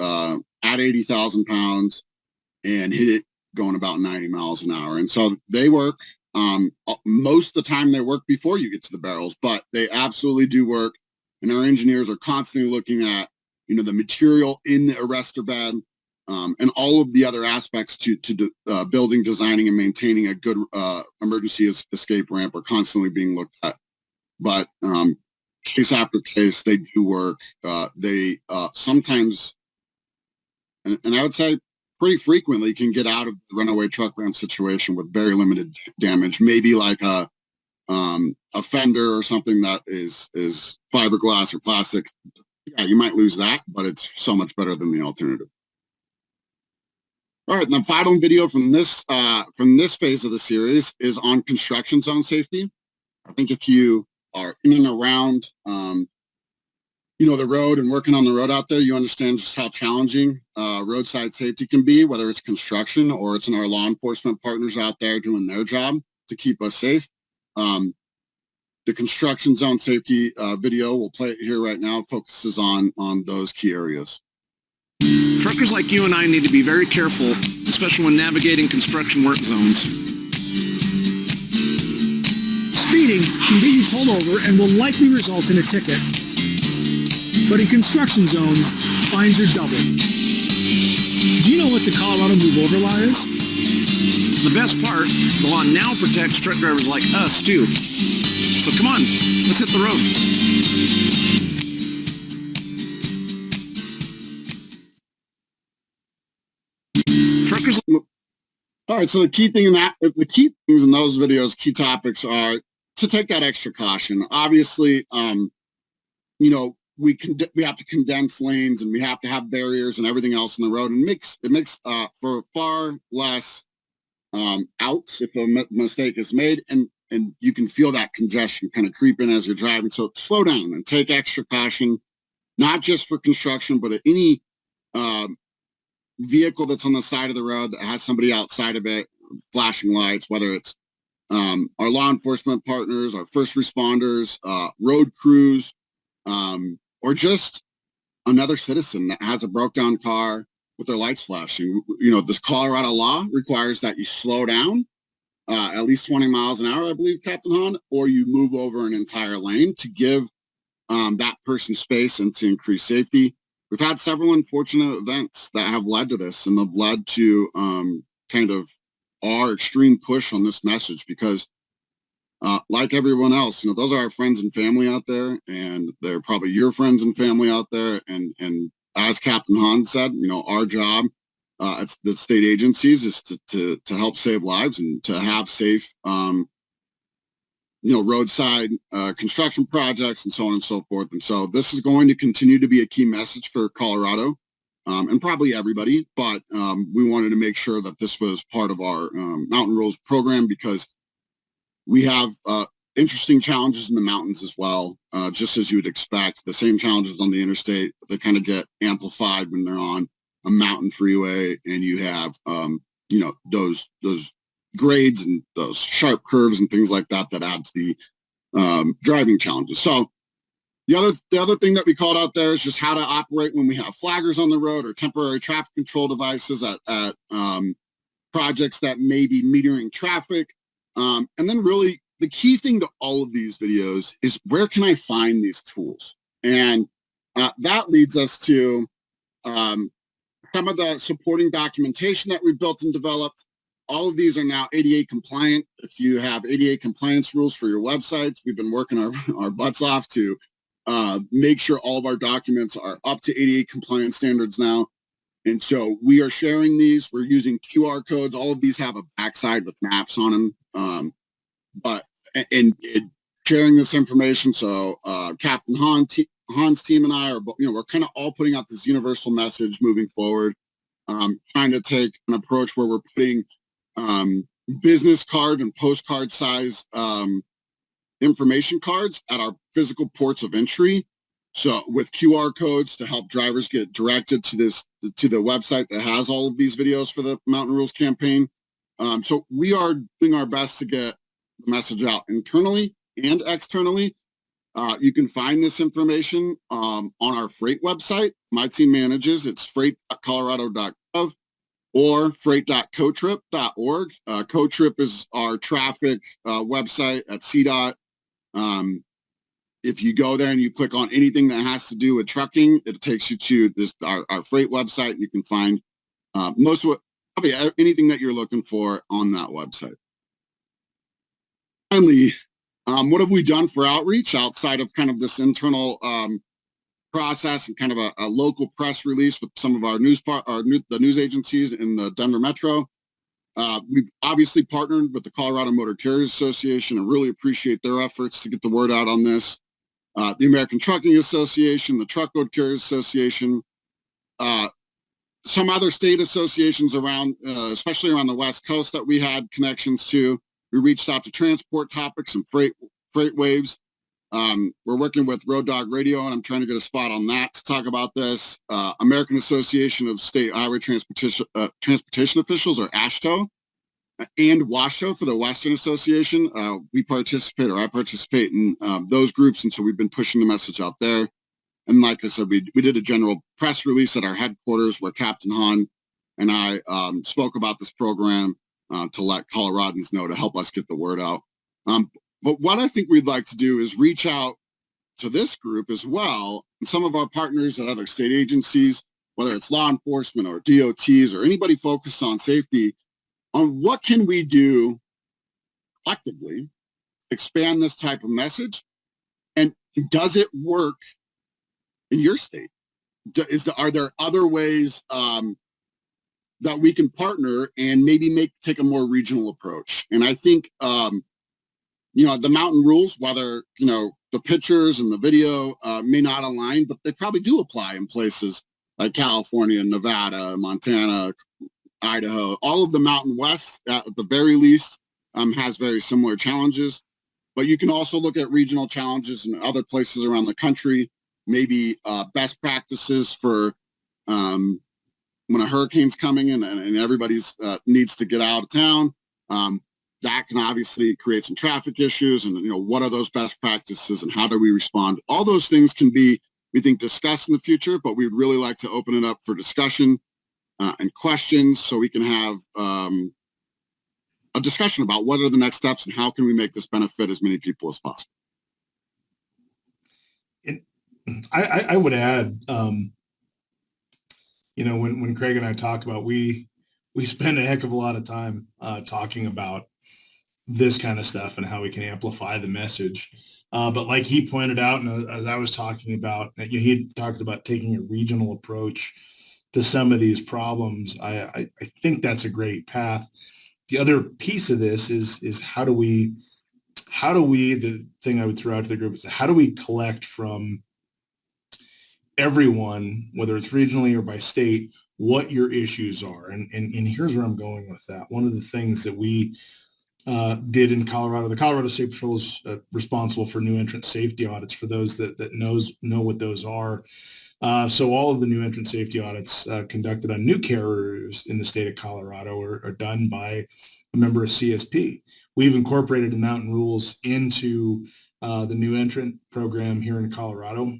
at 80,000 pounds and hit it going about 90 miles an hour. And so they work. Most of the time they work before you get to the barrels, but they absolutely do work. And our engineers are constantly looking at, the material in the arrestor bed and all of the other aspects to building, designing, and maintaining a good emergency escape ramp are constantly being looked at. But case after case, they do work. They sometimes, and I would say pretty frequently, can get out of the runaway truck ramp situation with very limited damage, maybe like a fender or something that is fiberglass or plastic. Yeah, you might lose that, but it's so much better than the alternative. All right, and the final video from this phase of the series is on construction zone safety. I think if you are in and around the road and working on the road out there, you understand just how challenging roadside safety can be, whether it's construction or it's in our law enforcement partners out there doing their job to keep us safe. The construction zone safety video, we'll play it here right now, focuses on those key areas. Truckers like you and I need to be very careful, especially when navigating construction work zones. Speeding can get you pulled over and will likely result in a ticket. But in construction zones, fines are double. Do you know what the Colorado Move Over Law is? The best part, the law now protects truck drivers like us too. So come on, let's hit the road. Truckers. All right, so the key things in those videos, key topics are to take that extra caution. Obviously, we have to condense lanes and we have to have barriers and everything else in the road, and it makes for far less outs if a mistake is made, and you can feel that congestion kind of creep in as you're driving. So slow down and take extra caution, not just for construction, but at any vehicle that's on the side of the road that has somebody outside of it, flashing lights, whether it's our law enforcement partners, our first responders, road crews, or just another citizen that has a broke down car with their lights flashing. This Colorado law requires that you slow down at least 20 miles an hour, I believe, Captain Hahn, or you move over an entire lane to give that person space and to increase safety. We've had several unfortunate events that have led to this and have led to kind of our extreme push on this message because like everyone else, those are our friends and family out there, and they're probably your friends and family out there. And as Captain Hahn said, our job at the state agencies is to help save lives and to have safe, roadside construction projects and so on and so forth. And so this is going to continue to be a key message for Colorado and probably everybody. But we wanted to make sure that this was part of our Mountain Rules program because we have interesting challenges in the mountains as well, just as you would expect. The same challenges on the interstate, they kind of get amplified when they're on a mountain freeway and you have, those grades and those sharp curves and things like that add to the driving challenges. So the other thing that we called out there is just how to operate when we have flaggers on the road or temporary traffic control devices at projects that may be metering traffic. And then really the key thing to all of these videos is where can I find these tools? And that leads us to some of the supporting documentation that we've built and developed. All of these are now ADA compliant. If you have ADA compliance rules for your websites, we've been working our butts off to make sure all of our documents are up to ADA compliance standards now. And so we are sharing these. We're using QR codes. All of these have a backside with maps on them. But sharing this information. So Captain Hahn's team and I are, we're kind of all putting out this universal message moving forward, trying to take an approach where we're putting business card and postcard size information cards at our physical ports of entry. So with QR codes to help drivers get directed to the website that has all of these videos for the Mountain Rules campaign. So we are doing our best to get the message out internally and externally. You can find this information on our freight website. My team manages. It's freight.colorado.gov or freight.cotrip.org. Cotrip is our traffic website at CDOT. If you go there and you click on anything that has to do with trucking, it takes you to our freight website, and you can find probably anything that you're looking for on that website. Finally, what have we done for outreach outside of kind of this internal process and kind of a local press release with some of our the news agencies in the Denver Metro? We've obviously partnered with the Colorado Motor Carriers Association and really appreciate their efforts to get the word out on this. The American Trucking Association, the Truckload Carriers Association, some other state associations around, especially around the West Coast that we had connections to. We reached out to Transport Topics and Freight Waves. We're working with Road Dog Radio, and I'm trying to get a spot on that to talk about this. American Association of State Highway Transportation Officials, or AASHTO, and WASHTO for the Western Association. I participate in those groups, and so we've been pushing the message out there. And like I said, we did a general press release at our headquarters where Captain Hahn and I spoke about this program to let Coloradans know to help us get the word out. But what I think we'd like to do is reach out to this group as well, and some of our partners at other state agencies, whether it's law enforcement or DOTs or anybody focused on safety, on what can we do collectively, expand this type of message, and does it work in your state? Are there other ways that we can partner and maybe take a more regional approach? And I think the Mountain Rules, whether the pictures and the video may not align, but they probably do apply in places like California, Nevada, Montana, Idaho. All of the Mountain West, at the very least, has very similar challenges. But you can also look at regional challenges in other places around the country, maybe best practices for when a hurricane's coming in and everybody's needs to get out of town. That can obviously create some traffic issues, and what are those best practices and how do we respond? All those things can be, we think, discussed in the future, but we'd really like to open it up for discussion and questions so we can have a discussion about what are the next steps and how can we make this benefit as many people as possible. I would add, when Craig and I talk about, we spend a heck of a lot of time talking about this kind of stuff and how we can amplify the message. But like he pointed out, and as I was talking about, he talked about taking a regional approach to some of these problems. I think that's a great path. The other piece of this is how do we, the thing I would throw out to the group is how do we collect from everyone, whether it's regionally or by state, what your issues are. And here's where I'm going with that. One of the things that we did in Colorado, the Colorado State Patrol is responsible for new entrant safety audits for those that know what those are. So all of the new entrant safety audits conducted on new carriers in the state of Colorado are done by a member of CSP. We've incorporated the mountain rules into the new entrant program here in Colorado.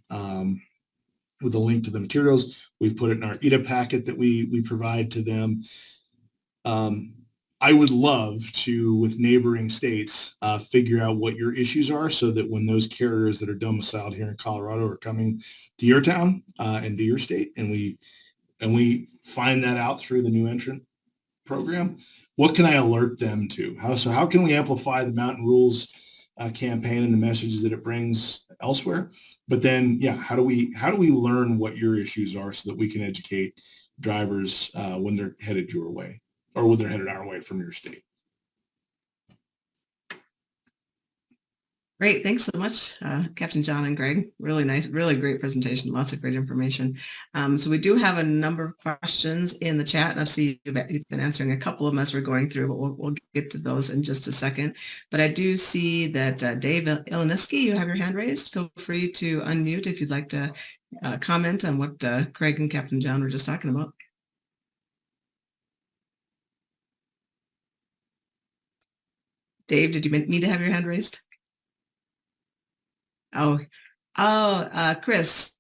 With a link to the materials. We've put it in our ETA packet that we provide to them. I would love to, with neighboring states, figure out what your issues are so that when those carriers that are domiciled here in Colorado are coming to your town and to your state, and we find that out through the new entrant program, what can I alert them to? How can we amplify the Mountain Rules campaign and the messages that it brings elsewhere? But then, how do we learn what your issues are so that we can educate drivers when they're headed your way or when they're headed our way from your state? Great. Thanks so much, Captain John and Greg. Really nice, really great presentation. Lots of great information. So we do have a number of questions in the chat, and I see you've been answering a couple of them as we're going through, but we'll get to those in just a second. But I do see that Dave Iliniski, you have your hand raised. Feel free to unmute if you'd like to comment on what Craig and Captain John were just talking about. Dave, did you mean to have your hand raised? Chris,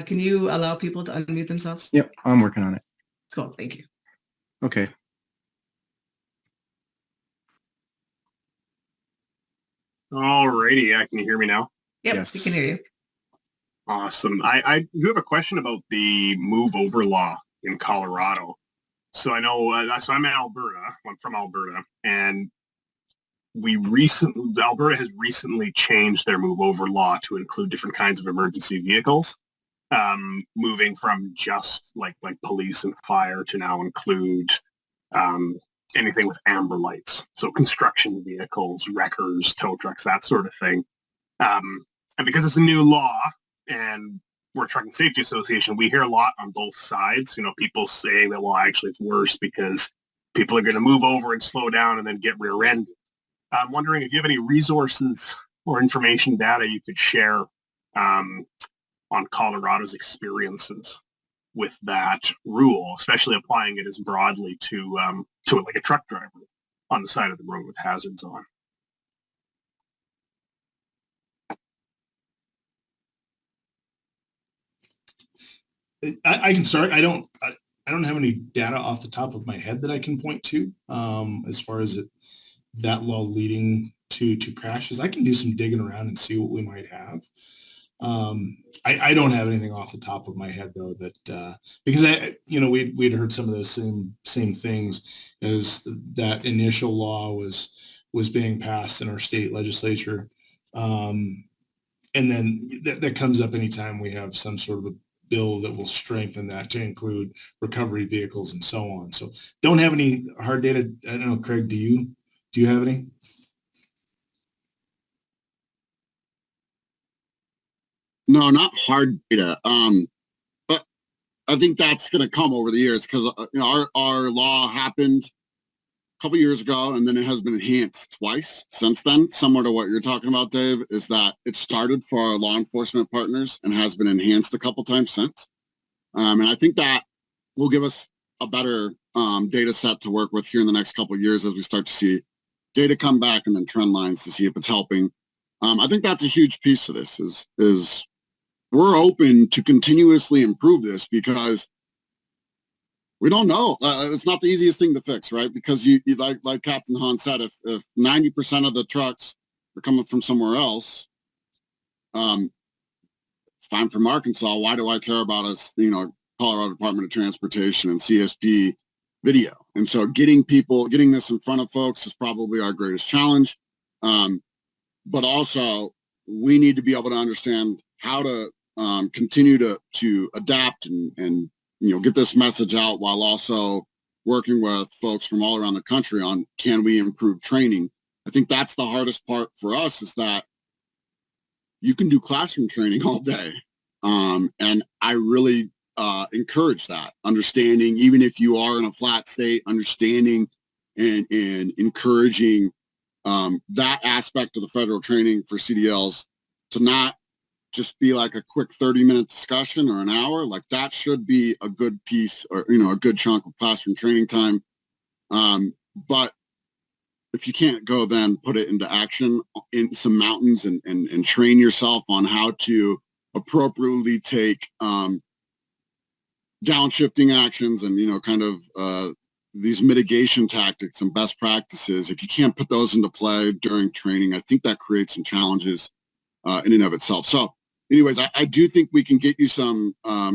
can you allow people to unmute themselves? Yep, I'm working on it. Cool, thank you. Okay. All righty, can you hear me now? Yep, Yes. we can hear you. Awesome. I do have a question about the move over law in Colorado. So I know, so I'm in Alberta. I'm from Alberta, and Alberta has recently changed their move over law to include different kinds of emergency vehicles, moving from just like police and fire to now include anything with amber lights. So construction vehicles, wreckers, tow trucks, that sort of thing. And because it's a new law and we're a Trucking Safety Association, we hear a lot on both sides. People saying that, well, actually it's worse because people are going to move over and slow down and then get rear-ended. I'm wondering if you have any resources or information data you could share on Colorado's experiences with that rule, especially applying it as broadly to like a truck driver on the side of the road with hazards on. I can start. I don't have any data off the top of my head that I can point to as far as that law leading to crashes. I can do some digging around and see what we might have. I don't have anything off the top of my head though that because we'd heard some of those same things as that initial law was being passed in our state legislature, and then that comes up anytime we have some sort of a bill that will strengthen that to include recovery vehicles and so on. So don't have any hard data. I don't know, Craig, do you have any? No, not hard data. But I think that's going to come over the years because our law happened a couple years ago, and then it has been enhanced twice since then. Similar to what you're talking about, Dave, is that it started for our law enforcement partners and has been enhanced a couple times since. And I think that will give us a better data set to work with here in the next couple of years as we start to see data come back and then trend lines to see if it's helping. I think that's a huge piece of this is we're open to continuously improve this because We don't know. It's not the easiest thing to fix, right? Because you like Captain Hahn said, if 90% of the trucks are coming from somewhere else, if I'm from Arkansas, why do I care about us, Colorado Department of Transportation and CSP video? And so getting this in front of folks is probably our greatest challenge. But also we need to be able to understand how to continue to adapt and get this message out while also working with folks from all around the country on, can we improve training? I think that's the hardest part for us, is that you can do classroom training all day. And I really encourage that, understanding, even if you are in a flat state, understanding and encouraging that aspect of the federal training for CDLs to not just be like a quick 30-minute discussion or an hour. Like, that should be a good piece, or a good chunk of classroom training time. But if you can't go, then put it into action in some mountains and train yourself on how to appropriately take downshifting actions and kind of these mitigation tactics and best practices. If you can't put those into play during training, I think that creates some challenges in and of itself. So anyways, I do think we can get you some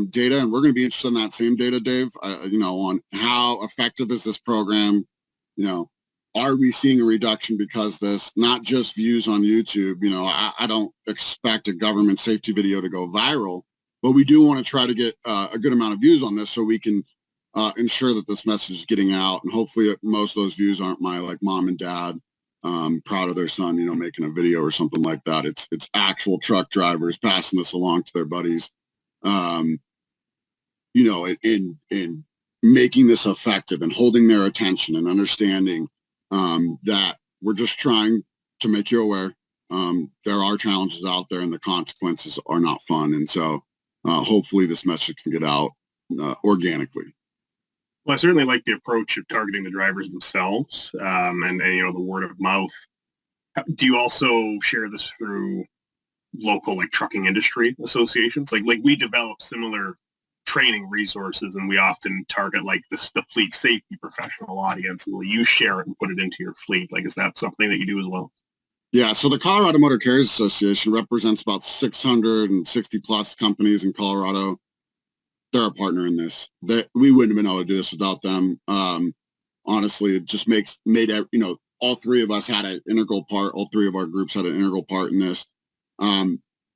data, and we're going to be interested in that same data, Dave, on how effective is this program. Are we seeing a reduction because this, not just views on YouTube? I don't expect a government safety video to go viral, but we do want to try to get a good amount of views on this so we can ensure that this message is getting out. And hopefully most of those views aren't my mom and dad proud of their son, making a video or something like that. It's actual truck drivers passing this along to their buddies, in making this effective and holding their attention and understanding that we're just trying to make you aware. There are challenges out there and the consequences are not fun. And so hopefully this message can get out organically. Well, I certainly like the approach of targeting the drivers themselves, and the word of mouth. Do you also share this through local trucking industry associations? Like we develop similar training resources, and we often target the fleet safety professional audience. Will you share it and put it into your fleet? Is that something that you do as well? Yeah, so the Colorado Motor Carriers Association represents about 660 plus companies in Colorado. They're a partner in this. We wouldn't have been able to do this without them. Honestly, it just made all three of us had an integral part. All three of our groups had an integral part in this.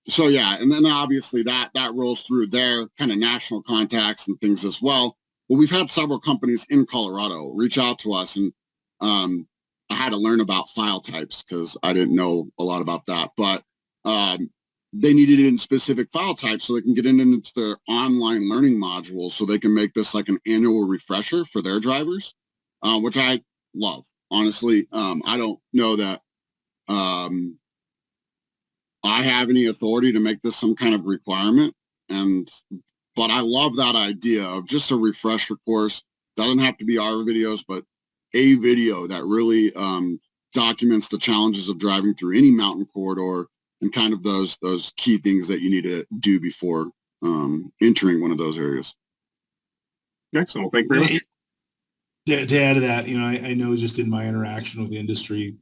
So yeah, and then obviously that rolls through their kind of national contacts and things as well. But we've had several companies in Colorado reach out to us, and I had to learn about file types because I didn't know a lot about that. But they needed it in specific file types so they can get into their online learning modules, so they can make this like an annual refresher for their drivers, which I love. Honestly, I don't know that I have any authority to make this some kind of requirement, but I love that idea of just a refresher course. Doesn't have to be our videos, but a video that really documents the challenges of driving through any mountain corridor and kind of those key things that you need to do before entering one of those areas. Excellent. Thank you very much. To add to that, I know just in my interaction with the industry,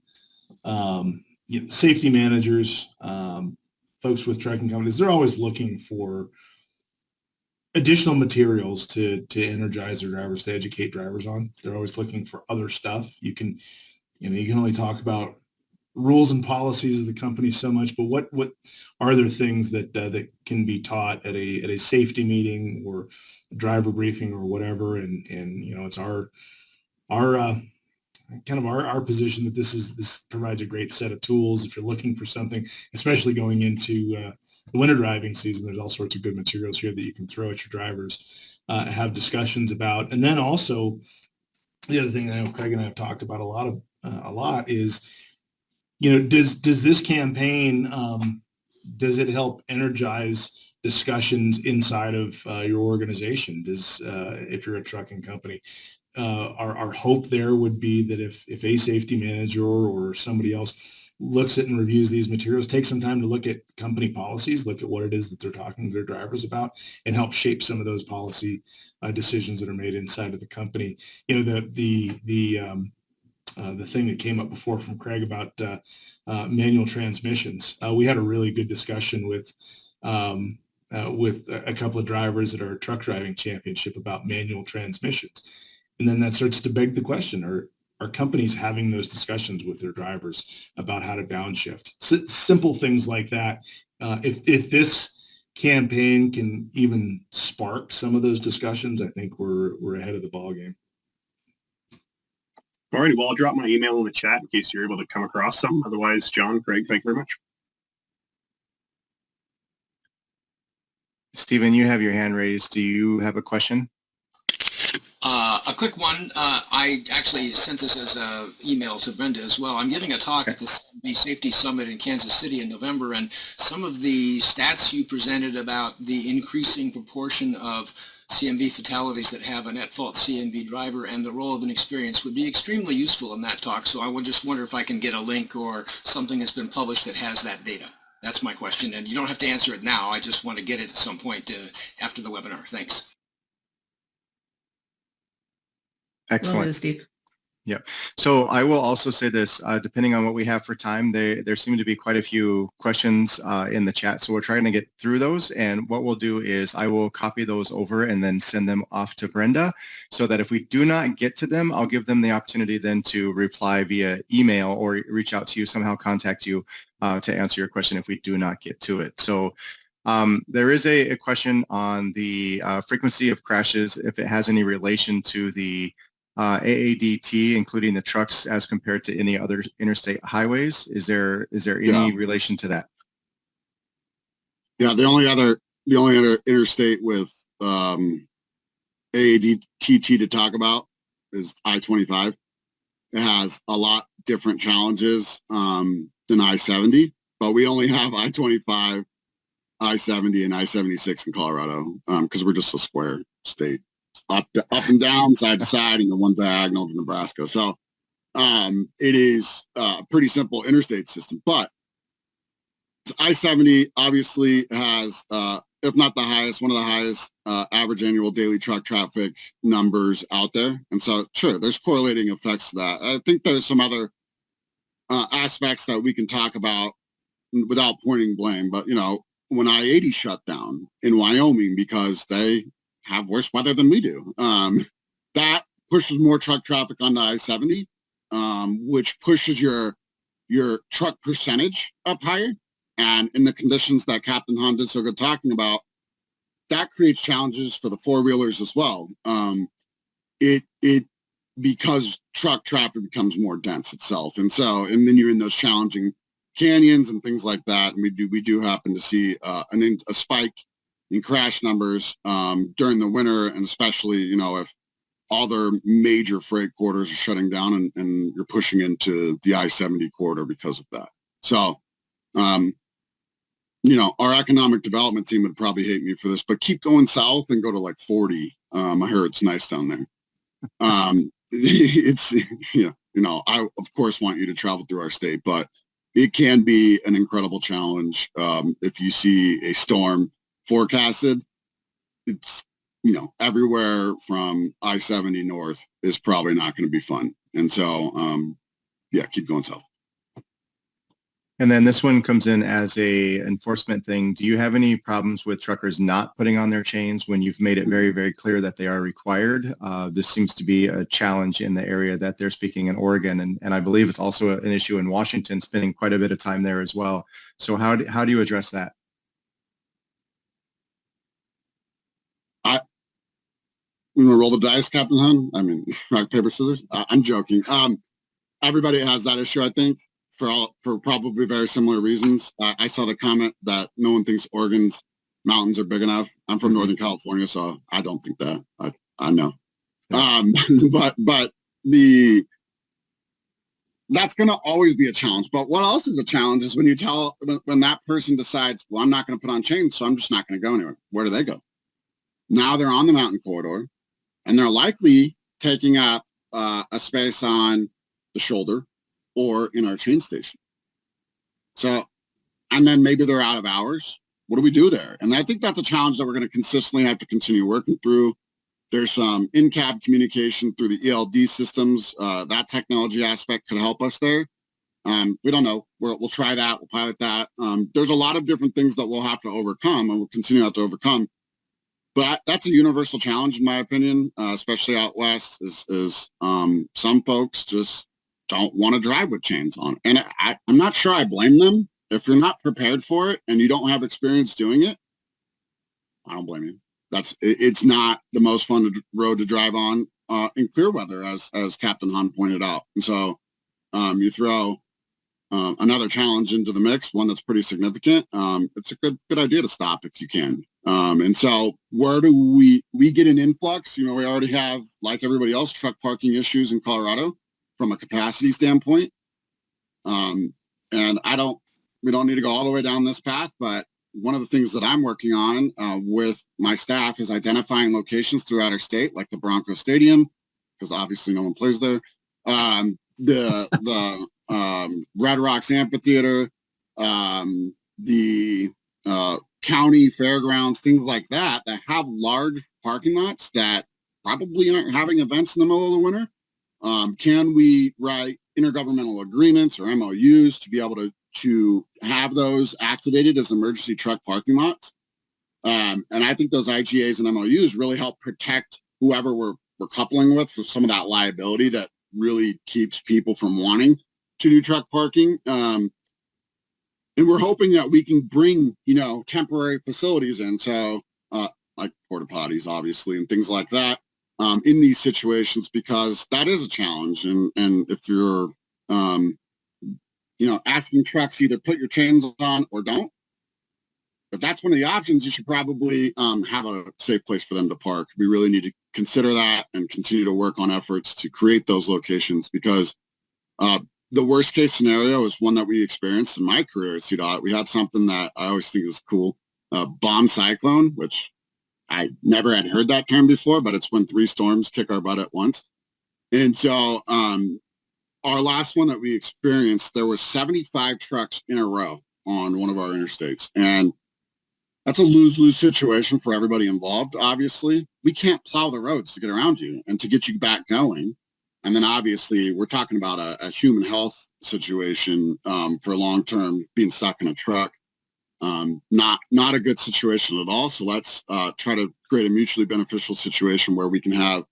safety managers, folks with trucking companies, they're always looking for additional materials to energize their drivers, to educate drivers on. They're always looking for other stuff. You can only talk about rules and policies of the company so much, but what are there things that can be taught at a safety meeting or a driver briefing or whatever? And it's our position that this provides a great set of tools. If you're looking for something, especially going into the winter driving season, there's all sorts of good materials here that you can throw at your drivers, have discussions about. And then also the other thing I know Craig and I have talked about a lot is, does this campaign, does it help energize discussions inside of your organization? If you're a trucking company, our hope there would be that if a safety manager or somebody else looks at and reviews these materials, take some time to look at company policies, look at what it is that they're talking to their drivers about, and help shape some of those policy decisions that are made inside of the company. You know, the thing that came up before from Craig about manual transmissions. We had a really good discussion with a couple of drivers at our truck driving championship about manual transmissions. And then that starts to beg the question, are companies having those discussions with their drivers about how to downshift? Simple things like that. If this campaign can even spark some of those discussions, I think we're ahead of the ballgame. All right. Well, I'll drop my email in the chat in case you're able to come across some. Otherwise, John, Craig, thank you very much. Stephen, you have your hand raised. Do you have a question? A quick one. I actually sent this as an email to Brenda as well. I'm giving a talk at the CMB Safety Summit in Kansas City in November, and some of the stats you presented about the increasing proportion of CMB fatalities that have an at-fault CMB driver and the role of an experience would be extremely useful in that talk. So I would just wonder if I can get a link or something that's been published that has that data. That's my question, and you don't have to answer it now. I just want to get it at some point after the webinar. Thanks. Excellent. Well, Steve. Yeah. So I will also say this, depending on what we have for time, there seem to be quite a few questions in the chat. So we're trying to get through those. And what we'll do is I will copy those over and then send them off to Brenda so that if we do not get to them, I'll give them the opportunity then to reply via email or reach out to you, somehow contact you to answer your question if we do not get to it. So there is a question on the frequency of crashes, if it has any relation to the AADT, including the trucks, as compared to any other interstate highways. Is there any relation to that? Yeah, the only other interstate with AADT to talk about is I-25. It has a lot different challenges than I-70, but we only have I-25, I-70, and I-76 in Colorado because we're just a square state. Up and down, side to side, and the one diagonal to Nebraska. So it is a pretty simple interstate system. But I-70 obviously has, if not the highest, one of the highest average annual daily truck traffic numbers out there. And so, sure, there's correlating effects to that. I think there's some other aspects that we can talk about without pointing blame. But, you know, when I-80 shut down in Wyoming because they have worse weather than we do. That pushes more truck traffic onto I-70, which pushes your truck percentage up higher. And in the conditions that Captain Hahn did so good talking about, that creates challenges for the four-wheelers as well. Because truck traffic becomes more dense itself. And then you're in those challenging canyons and things like that. And we do happen to see a spike in crash numbers during the winter, and especially, you know, if all their major freight corridors are shutting down and you're pushing into the I-70 corridor because of that. So, you know, our economic development team would probably hate me for this, but keep going south and go to like 40. I heard it's nice down there. It's, you know, I, of course, want you to travel through our state, but it can be an incredible challenge if you see a storm forecasted. It's, you know, everywhere from I-70 north is probably not going to be fun. And so, yeah, keep going south. And then this one comes in as a enforcement thing. Do you have any problems with truckers not putting on their chains when you've made it very, very clear that they are required? This seems to be a challenge in the area that they're speaking in Oregon. And I believe it's also an issue in Washington, spending quite a bit of time there as well. So how do you address that? We want to roll the dice, Captain Hahn? I mean, rock, paper, scissors? I'm joking. Everybody has that issue, I think, for probably very similar reasons. I saw the comment that no one thinks Oregon's mountains are big enough. I'm from Northern California, so I don't think that. I know. But that's going to always be a challenge. But what else is a challenge is when that person decides, well, I'm not going to put on chains, so I'm just not going to go anywhere. Where do they go? Now they're on the mountain corridor, and they're likely taking up a space on the shoulder or in our chain station. So, and then maybe they're out of hours. What do we do there? And I think that's a challenge that we're going to consistently have to continue working through. There's some in-cab communication through the ELD systems. That technology aspect could help us there. We don't know. We'll try that. We'll pilot that. There's a lot of different things that we'll have to overcome, and we'll continue to have to overcome. But that's a universal challenge, in my opinion, especially out west, is some folks just don't want to drive with chains on. And I'm not sure I blame them. If you're not prepared for it and you don't have experience doing it, I don't blame you. It's not the most fun road to drive on in clear weather, as Captain Hahn pointed out. And so you throw another challenge into the mix, one that's pretty significant. It's a good idea to stop if you can. And so where do we get an influx? We already have, like everybody else, truck parking issues in Colorado from a capacity standpoint. And we don't need to go all the way down this path, but one of the things that I'm working on with my staff is identifying locations throughout our state, like the Bronco Stadium, because obviously no one plays there. The Red Rocks Amphitheater, the county fairgrounds, things like that have large parking lots that probably aren't having events in the middle of the winter. Can we write intergovernmental agreements or MOUs to be able to have those activated as emergency truck parking lots? And I think those IGAs and MOUs really help protect whoever we're coupling with for some of that liability that really keeps people from wanting to do truck parking. And we're hoping that we can bring, temporary facilities in. So like porta potties, obviously, and things like that in these situations, because that is a challenge. And if you're, asking trucks to either put your chains on or don't, if that's one of the options, you should probably have a safe place for them to park. We really need to consider that and continue to work on efforts to create those locations, because the worst case scenario is one that we experienced in my career at CDOT. We had something that I always think is cool, bomb cyclone, which I never had heard that term before, but it's when 3 storms kick our butt at once. And so our last one that we experienced, there was 75 trucks in a row on one of our interstates. And that's a lose-lose situation for everybody involved, obviously. We can't plow the roads to get around you and to get you back going. And then obviously we're talking about a human health situation for long-term being stuck in a truck. Not a good situation at all. So let's try to create a mutually beneficial situation where we can have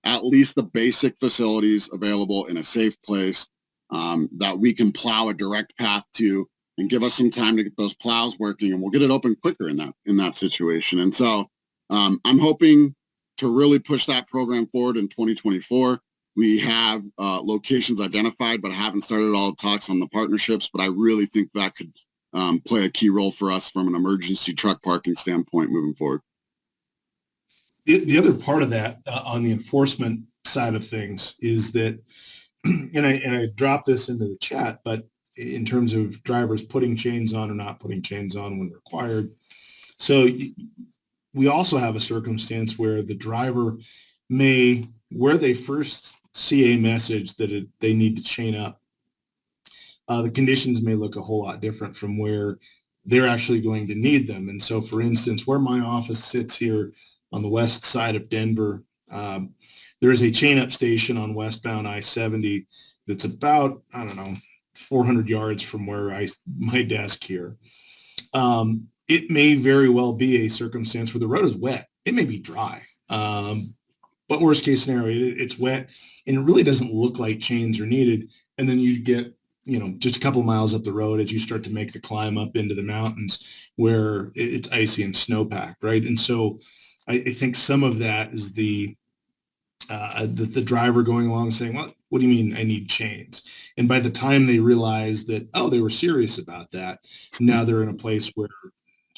at least the basic facilities available in a safe place that we can plow a direct path to, and give us some time to get those plows working, and we'll get it open quicker in that situation. And so I'm hoping to really push that program forward in 2024. We have locations identified, but haven't started all the talks on the partnerships. But I really think that could play a key role for us from an emergency truck parking standpoint moving forward. The other part of that on the enforcement side of things is that, and I dropped this into the chat, but in terms of drivers putting chains on or not putting chains on when required. So we also have a circumstance where the driver may, where they first see a message that they need to chain up, the conditions may look a whole lot different from where they're actually going to need them. And so, for instance, where my office sits here on the west side of Denver, there is a chain-up station on westbound I-70 that's about, 400 yards from where my desk here. It may very well be a circumstance where the road is wet. It may be dry, but worst case scenario, it's wet, and it really doesn't look like chains are needed. And then you get, just a couple miles up the road as you start to make the climb up into the mountains where it's icy and snowpacked, right? And so I think some of that is the driver going along saying, well, what do you mean I need chains? And by the time they realize that, oh, they were serious about that, now they're in a place where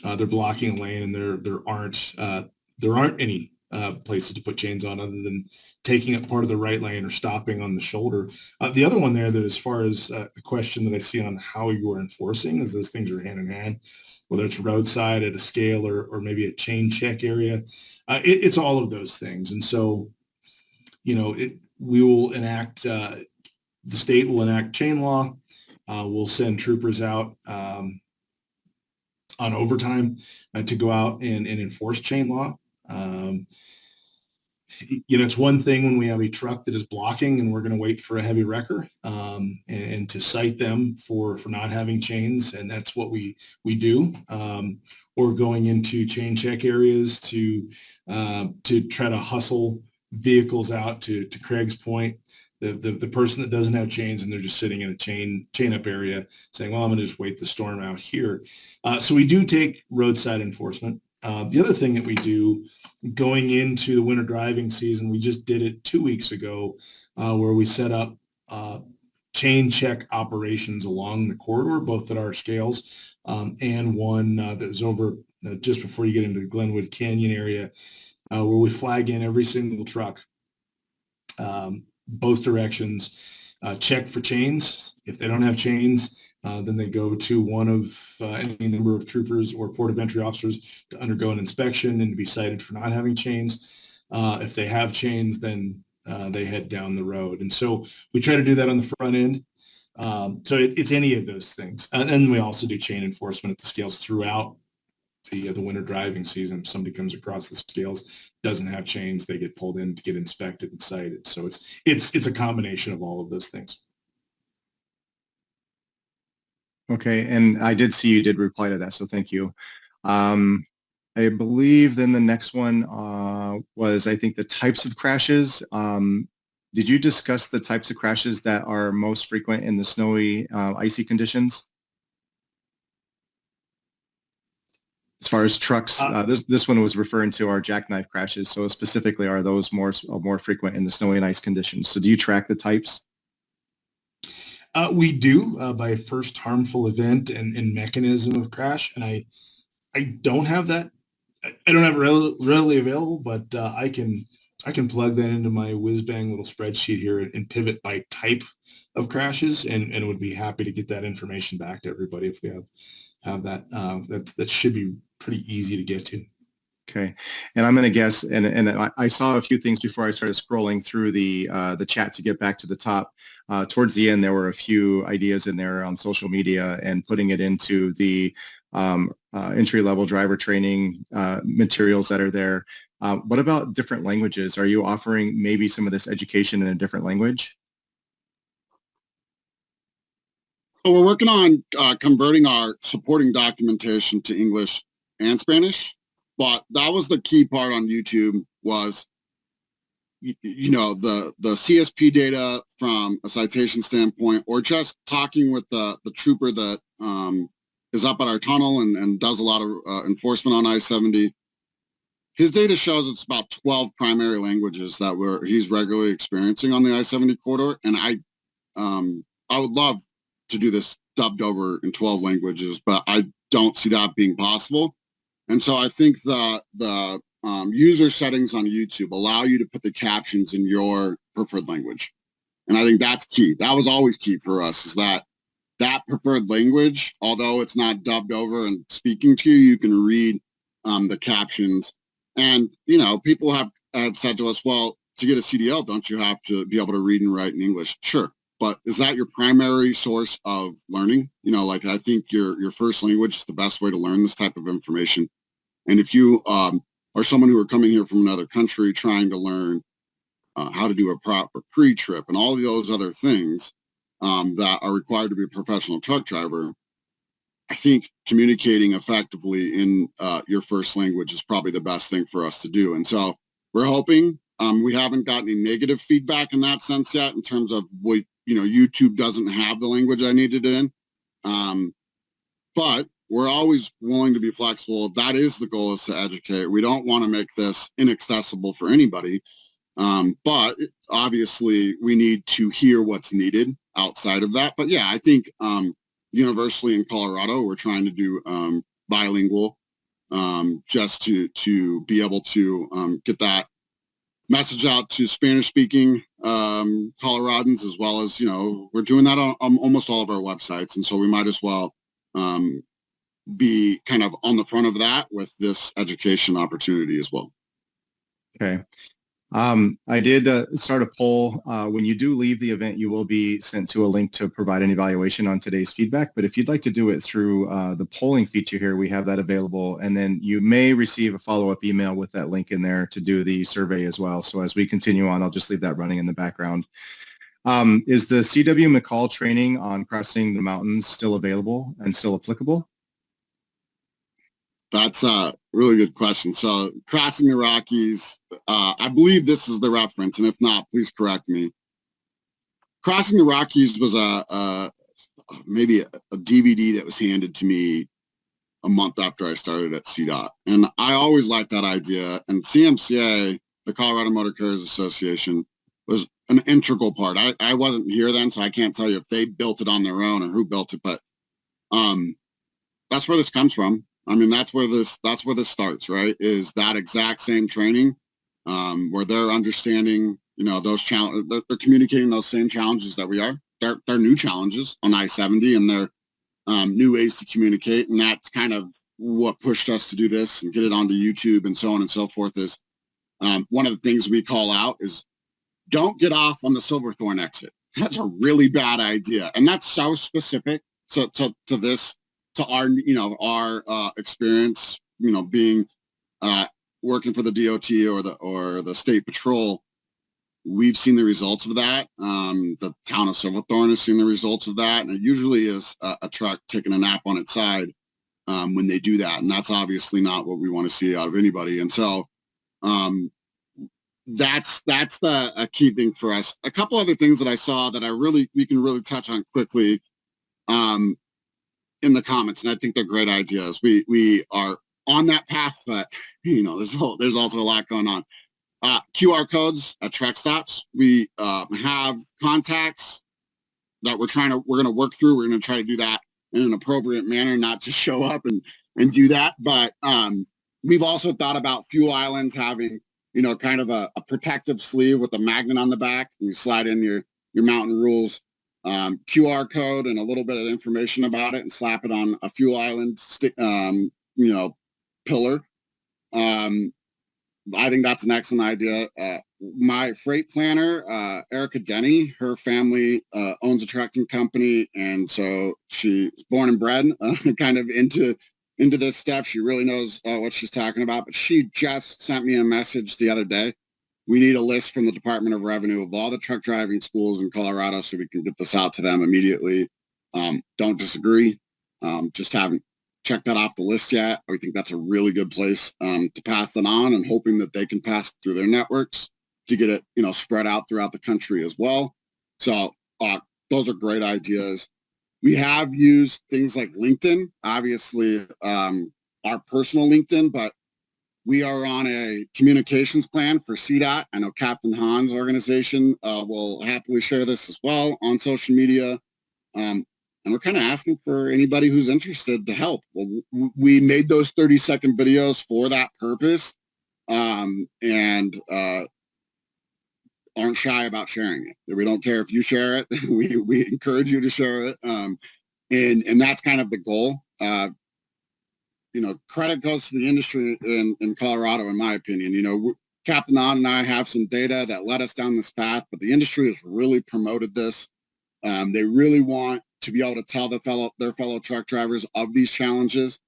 they're blocking a lane, and there aren't any places to put chains on other than taking up part of the right lane or stopping on the shoulder. The other one there, that as far as the question that I see on how you are enforcing, is those things are hand in hand, whether it's roadside at a scale or maybe a chain check area. It's all of those things. And so, we will enact, the state will enact chain law. We'll send troopers out on overtime to go out and enforce chain law. It's one thing when we have a truck that is blocking and we're going to wait for a heavy wrecker and to cite them for not having chains, and that's what we do. Or going into chain check areas to try to hustle vehicles out. To Craig's point, the person that doesn't have chains and they're just sitting in a chain up area saying, well, I'm going to just wait the storm out here. So we do take roadside enforcement. The other thing that we do going into the winter driving season, we just did it 2 weeks ago, where we set up chain check operations along the corridor, both at our scales and one that was over just before you get into the Glenwood Canyon area, where we flag in every single truck, both directions, check for chains. If they don't have chains, then they go to one of any number of troopers or port of entry officers to undergo an inspection and to be cited for not having chains. If they have chains, then they head down the road. And so we try to do that on the front end. So it's any of those things. And then we also do chain enforcement at the scales throughout the winter driving season. If somebody comes across the scales, doesn't have chains, they get pulled in to get inspected and cited. So it's a combination of all of those things. Okay, and I did see you did reply to that, so thank you. I believe then the next one was, I think, the types of crashes. Did you discuss the types of crashes that are most frequent in the snowy, icy conditions? As far as trucks, this one was referring to our jackknife crashes. So specifically, are those more frequent in the snowy and ice conditions? So do you track the types? We do by first harmful event and mechanism of crash. And I don't have that. I don't have it readily available, but I can plug that into my whiz-bang little spreadsheet here and pivot by type of crashes, and would be happy to get that information back to everybody if we have that. That should be pretty easy to get to. Okay, and I'm going to guess, and I saw a few things before I started scrolling through the chat to get back to the top. Towards the end, there were a few ideas in there on social media and putting it into the entry-level driver training materials that are there. What about different languages? Are you offering maybe some of this education in a different language? So we're working on converting our supporting documentation to English and Spanish, but that was the key part on YouTube was, the CSP data from a citation standpoint, or just talking with the trooper that is up at our tunnel and does a lot of enforcement on I-70. His data shows it's about 12 primary languages that he's regularly experiencing on the I-70 corridor, and I would love to do this dubbed over in 12 languages, but I don't see that being possible. And so I think that the user settings on YouTube allow you to put the captions in your preferred language. And I think that's key. That was always key for us, is that preferred language, although it's not dubbed over and speaking to you, you can read the captions. And, people have said to us, well, to get a CDL, don't you have to be able to read and write in English? Sure. But is that your primary source of learning? I think your first language is the best way to learn this type of information. And if you are someone who are coming here from another country trying to learn how to do a proper pre-trip and all of those other things that are required to be a professional truck driver, I think communicating effectively in your first language is probably the best thing for us to do. And so we're hoping, we haven't gotten any negative feedback in that sense yet, in terms of YouTube doesn't have the language I needed in. But we're always willing to be flexible. That is the goal, is to educate. We don't want to make this inaccessible for anybody. But obviously we need to hear what's needed outside of that. But yeah, I think universally in Colorado, we're trying to do bilingual just to be able to get that message out to Spanish-speaking Coloradans, as well as, we're doing that on almost all of our websites. And so we might as well be kind of on the front of that with this education opportunity as well. Okay. I did start a poll. When you do leave the event, you will be sent to a link to provide an evaluation on today's feedback. But if you'd like to do it through the polling feature here, we have that available. And then you may receive a follow-up email with that link in there to do the survey as well. So as we continue on, I'll just leave that running in the background. Is the C.W. McCall training on crossing the mountains still available and still applicable? That's a really good question. So crossing the Rockies, I believe this is the reference, and if not, please correct me. Crossing the Rockies was maybe a DVD that was handed to me a month after I started at CDOT. And I always liked that idea. And CMCA, the Colorado Motor Carriers Association, was an integral part. I wasn't here then, so I can't tell you if they built it on their own or who built it, but that's where this comes from. I mean, that's where this starts, right? Is that exact same training where they're understanding, those challenges, they're communicating those same challenges that we are. They're new challenges on I-70, and they're new ways to communicate. And that's kind of what pushed us to do this and get it onto YouTube and so on and so forth. Is one of the things we call out is don't get off on the Silverthorne exit. That's a really bad idea, and that's so specific to this. To our experience, being working for the DOT or the state patrol, we've seen the results of that. The town of Silverthorne has seen the results of that, and it usually is a truck taking a nap on its side when they do that, and that's obviously not what we want to see out of anybody. And so that's a key thing for us. A couple other things that I saw that we can really touch on quickly. In the comments, and I think they're great ideas. We are on that path, but there's also a lot going on. QR codes at truck stops. We have contacts that we're going to work through. We're going to try to do that in an appropriate manner, not just show up and do that. But we've also thought about fuel islands having kind of a protective sleeve with a magnet on the back, and you slide in your mountain rules QR code and a little bit of information about it and slap it on a fuel island pillar. I think that's an excellent idea. My freight planner, Erica Denny, her family owns a trucking company, and so she's born and bred kind of into this stuff. She really knows what she's talking about, but she just sent me a message the other day. We need a list from the Department of Revenue of all the truck driving schools in Colorado so we can get this out to them immediately. Don't disagree. Just haven't checked that off the list yet. We think that's a really good place to pass it on, and hoping that they can pass it through their networks to get it, spread out throughout the country as well. So those are great ideas. We have used things like LinkedIn, obviously our personal LinkedIn, but we are on a communications plan for CDOT. I know Captain Hahn's organization will happily share this as well on social media. And we're kind of asking for anybody who's interested to help. Well, we made those 30-second videos for that purpose, and aren't shy about sharing it. We don't care if you share it. We encourage you to share it. And that's kind of the goal. Credit goes to the industry in Colorado, in my opinion. Captain Hahn and I have some data that led us down this path, but the industry has really promoted this. They really want to be able to tell their fellow truck drivers of these challenges.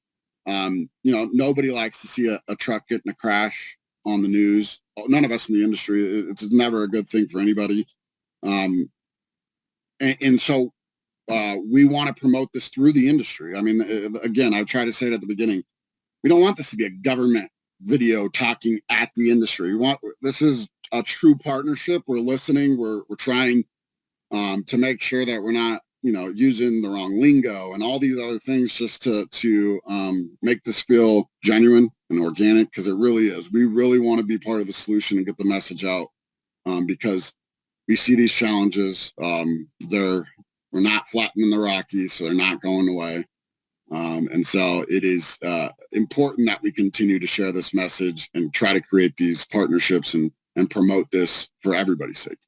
Nobody likes to see a truck get in a crash on the news. None of us in the industry. It's never a good thing for anybody. And so we want to promote this through the industry. I mean, again, I try to say it at the beginning. We don't want this to be a government video talking at the industry. This is a true partnership. We're listening. We're trying to make sure that we're not, using the wrong lingo and all these other things just to make this feel genuine and organic, because it really is. We really want to be part of the solution and get the message out because we see these challenges. We're not flattening the Rockies, so they're not going away. And so it is important that we continue to share this message and try to create these partnerships and promote this for everybody's sake.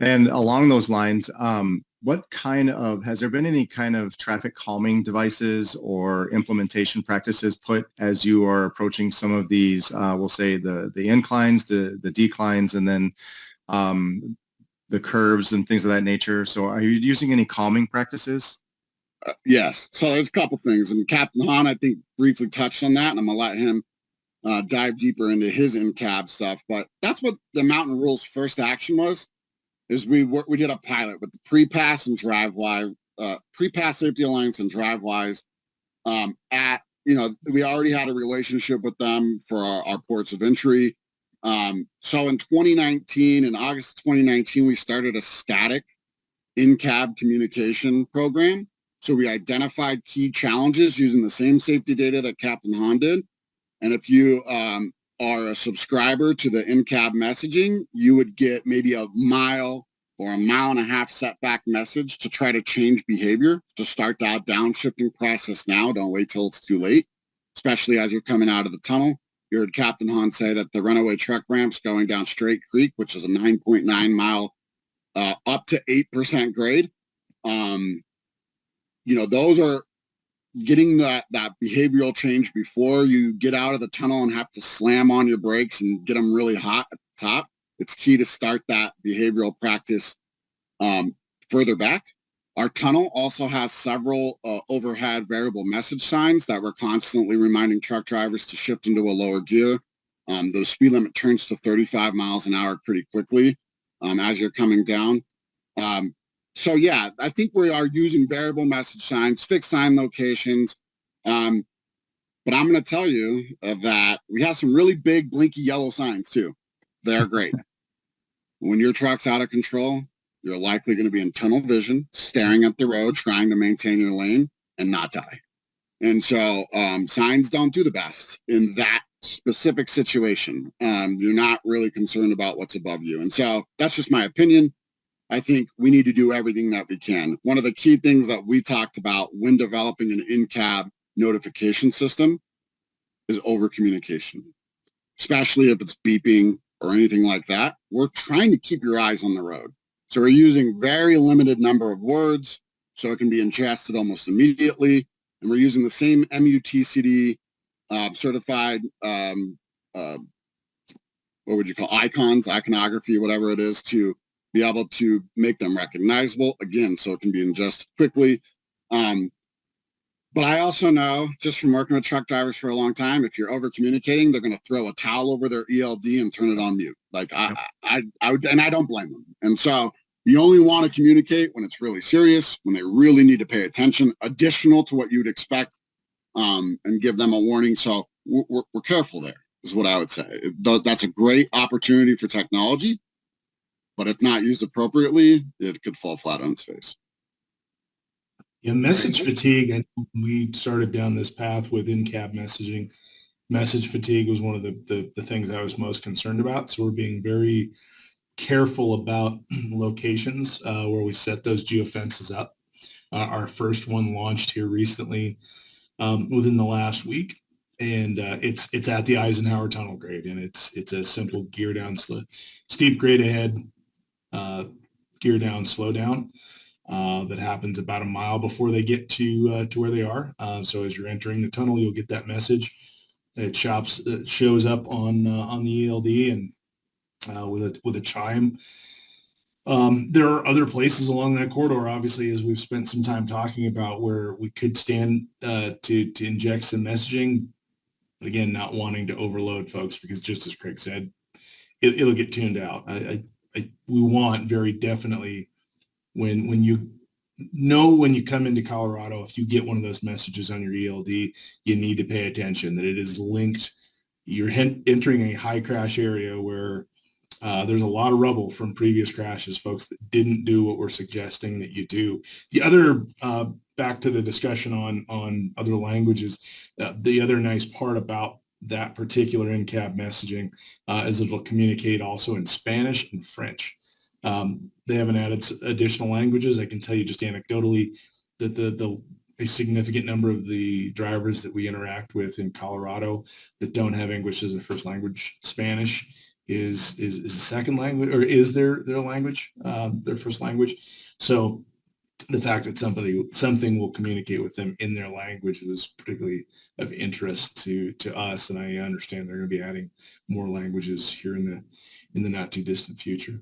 And along those lines, has there been any kind of traffic calming devices or implementation practices put as you are approaching some of these, we'll say the inclines, the declines, and then the curves and things of that nature? So are you using any calming practices? Yes. So there's a couple things, and Captain Hahn, I think, briefly touched on that, and I'm gonna let him dive deeper into his in-cab stuff. But that's what the Mountain Rules first action was. Is we did a pilot with the pre-pass and drive-wise, pre-pass safety alliance and drive-wise. We already had a relationship with them for our ports of entry. So in 2019, in August 2019, we started a static in-cab communication program. So we identified key challenges using the same safety data that Captain Hahn did. And if you are a subscriber to the in-cab messaging, you would get maybe a mile or a mile and a half setback message to try to change behavior, to start that downshifting process now. Don't wait till it's too late, especially as you're coming out of the tunnel. You heard Captain Hahn say that the runaway truck ramps going down Straight Creek, which is a 9.9 mile up to 8% grade. Those are getting that behavioral change before you get out of the tunnel and have to slam on your brakes and get them really hot at the top. It's key to start that behavioral practice further back. Our tunnel also has several overhead variable message signs that we're constantly reminding truck drivers to shift into a lower gear. The speed limit turns to 35 miles an hour pretty quickly as you're coming down. So yeah, I think we are using variable message signs, fixed sign locations. But I'm going to tell you that we have some really big blinky yellow signs too. They're great. When your truck's out of control, you're likely going to be in tunnel vision, staring at the road, trying to maintain your lane and not die. And so signs don't do the best in that specific situation. You're not really concerned about what's above you. And so that's just my opinion. I think we need to do everything that we can. One of the key things that we talked about when developing an in-cab notification system is over-communication, especially if it's beeping or anything like that. We're trying to keep your eyes on the road. So we're using very limited number of words so it can be ingested almost immediately. And we're using the same MUTCD certified, what would you call icons, iconography, whatever it is, to be able to make them recognizable, again, so it can be ingested quickly. But I also know, just from working with truck drivers for a long time, if you're over communicating, they're going to throw a towel over their ELD and turn it on mute. Like I would, and I don't blame them. And so you only want to communicate when it's really serious, when they really need to pay attention, additional to what you'd expect, and give them a warning. So we're careful there, is what I would say. That's a great opportunity for technology. But if not used appropriately, it could fall flat on its face. Yeah, message fatigue, and we started down this path with in-cab messaging. Message fatigue was one of the things I was most concerned about. So we're being very careful about locations where we set those geofences up. Our first one launched here recently within the last week. And it's at the Eisenhower tunnel grade, and it's a simple gear down, steep grade ahead, gear down, slow down. That happens about a mile before they get to where they are. So as you're entering the tunnel, you'll get that message. It shows up on the ELD and with a chime. There are other places along that corridor, obviously, as we've spent some time talking about, where we could stand to inject some messaging. But again, not wanting to overload folks, because just as Craig said, it'll get tuned out. We want very definitely, when you come into Colorado, if you get one of those messages on your ELD, you need to pay attention that it is linked. You're entering a high crash area where there's a lot of rubble from previous crashes, folks that didn't do what we're suggesting that you do. The other, back to the discussion on other languages, the other nice part about that particular in-cab messaging is it'll communicate also in Spanish and French. They haven't added additional languages. I can tell you just anecdotally that a significant number of the drivers that we interact with in Colorado that don't have English as a first language, Spanish is a second language, or is their language, their first language. So the fact that something will communicate with them in their language was particularly of interest to us, and I understand they're going to be adding more languages here in the not too distant future.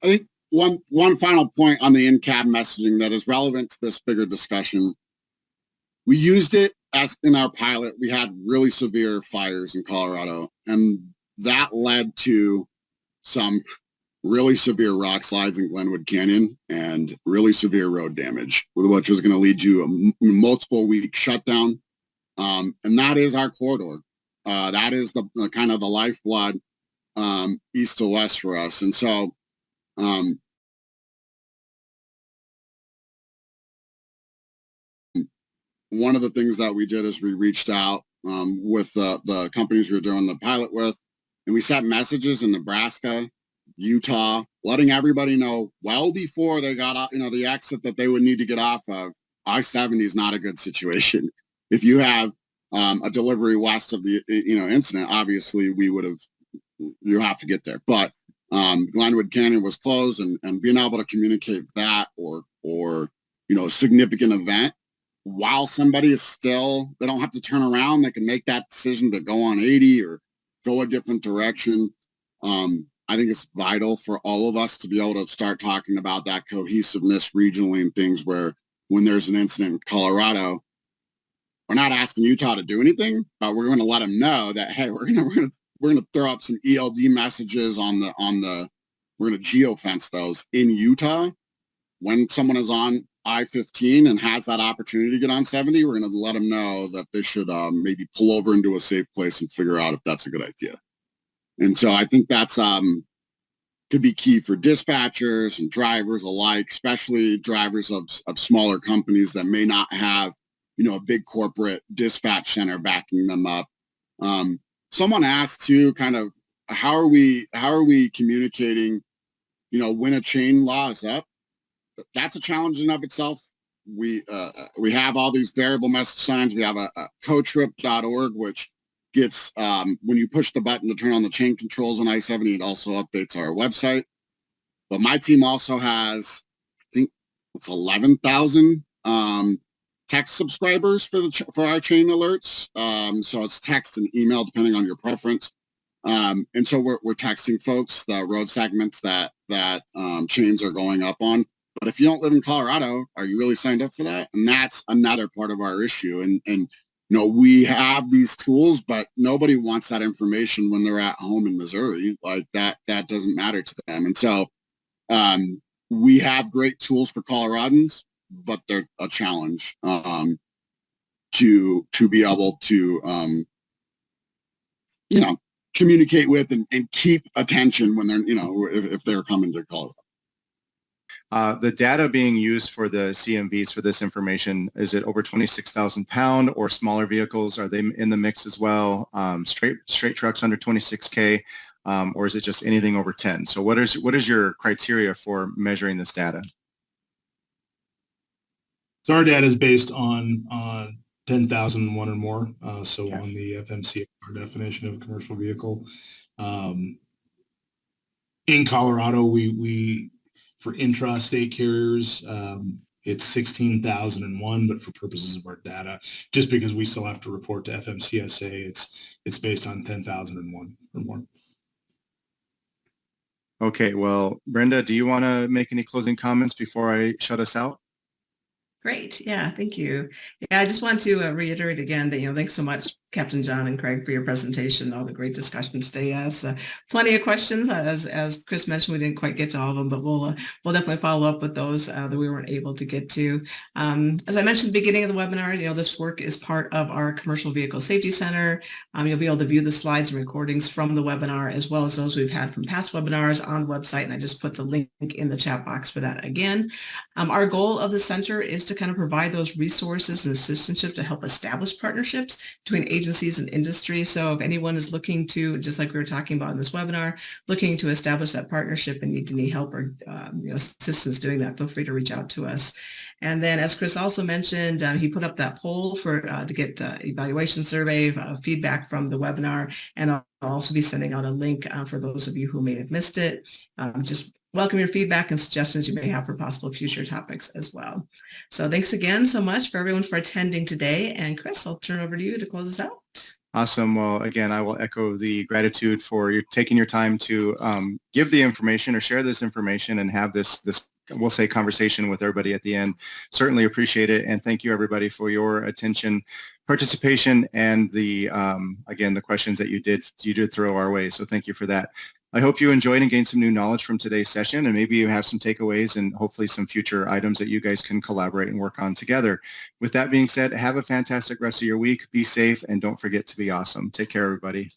I think one final point on the in-cab messaging that is relevant to this bigger discussion. We used it as in our pilot. We had really severe fires in Colorado, and that led to some really severe rock slides in Glenwood Canyon and really severe road damage, which was going to lead to a multiple week shutdown. And that is our corridor. That is the kind of the lifeblood east to west for us. And so one of the things that we did is we reached out with the companies we were doing the pilot with, and we sent messages in Nebraska, Utah, letting everybody know well before they got out, the exit that they would need to get off of. I-70 is not a good situation. If you have a delivery west of the incident, obviously you have to get there. But Glenwood Canyon was closed, and being able to communicate that or a significant event while somebody is still, they don't have to turn around, they can make that decision to go on 80 or go a different direction. I think it's vital for all of us to be able to start talking about that cohesiveness regionally and things where when there's an incident in Colorado, we're not asking Utah to do anything, but we're going to let them know that, hey, we're going to throw up some ELD messages we're going to geofence those in Utah. When someone is on I-15 and has that opportunity to get on 70, we're going to let them know that they should maybe pull over into a safe place and figure out if that's a good idea. And so I think that's could be key for dispatchers and drivers alike, especially drivers of smaller companies that may not have, a big corporate dispatch center backing them up. Someone asked too, kind of, how are we communicating, when a chain law is up? That's a challenge in of itself. We have all these variable message signs. We have a cotrip.org, which gets, when you push the button to turn on the chain controls on I-70, it also updates our website. But my team also has, I think it's 11,000 text subscribers for our chain alerts. So it's text and email, depending on your preference. And so we're texting folks the road segments that chains are going up on. But if you don't live in Colorado, are you really signed up for that? And that's another part of our issue. And we have these tools, but nobody wants that information when they're at home in Missouri. Like that doesn't matter to them. And so we have great tools for Coloradans, but they're a challenge to be able to communicate with and keep attention when they're if they're coming to Colorado. The data being used for the CMVs for this information, is it over 26,000 pound or smaller vehicles? Are they in the mix as well? Straight trucks under 26K, or is it just anything over 10? So what is your criteria for measuring this data? So our data is based on 10,001 or more. So Yeah. on the FMCSA definition of a commercial vehicle. In Colorado, we for intra-state carriers, it's 16,001, but for purposes of our data, just because we still have to report to FMCSA, it's based on 10,001 or more. Okay, well, Brenda, do you want to make any closing comments before I shut us out? Great. Yeah, thank you. Yeah, I just want to reiterate again that, thanks so much, Captain John and Craig, for your presentation, all the great discussion today. Yes, plenty of questions. As Chris mentioned, we didn't quite get to all of them, but we'll definitely follow up with those that we weren't able to get to. As I mentioned at the beginning of the webinar, this work is part of our Commercial Vehicle Safety Center. You'll be able to view the slides and recordings from the webinar, as well as those we've had from past webinars on the website, and I just put the link in the chat box for that again. Our goal of the center is to kind of provide those resources and assistantship to help establish partnerships between agencies and industry. So if anyone is looking to, just like we were talking about in this webinar, looking to establish that partnership and need help or assistance doing that, feel free to reach out to us. And then, as Chris also mentioned, he put up that poll for to get evaluation survey feedback from the webinar, and also be sending out a link for those of you who may have missed it. Just welcome your feedback and suggestions you may have for possible future topics as well. So thanks again so much for everyone for attending today. And Chris, I'll turn it over to you to close us out. Awesome. Well, again, I will echo the gratitude for you taking your time to give the information or share this information and have this we'll say conversation with everybody at the end. Certainly appreciate it. And thank you everybody for your attention, participation, and the again, the questions that you did throw our way. So thank you for that. I hope you enjoyed and gained some new knowledge from today's session, and maybe you have some takeaways and hopefully some future items that you guys can collaborate and work on together. With that being said, have a fantastic rest of your week. Be safe and don't forget to be awesome. Take care, everybody.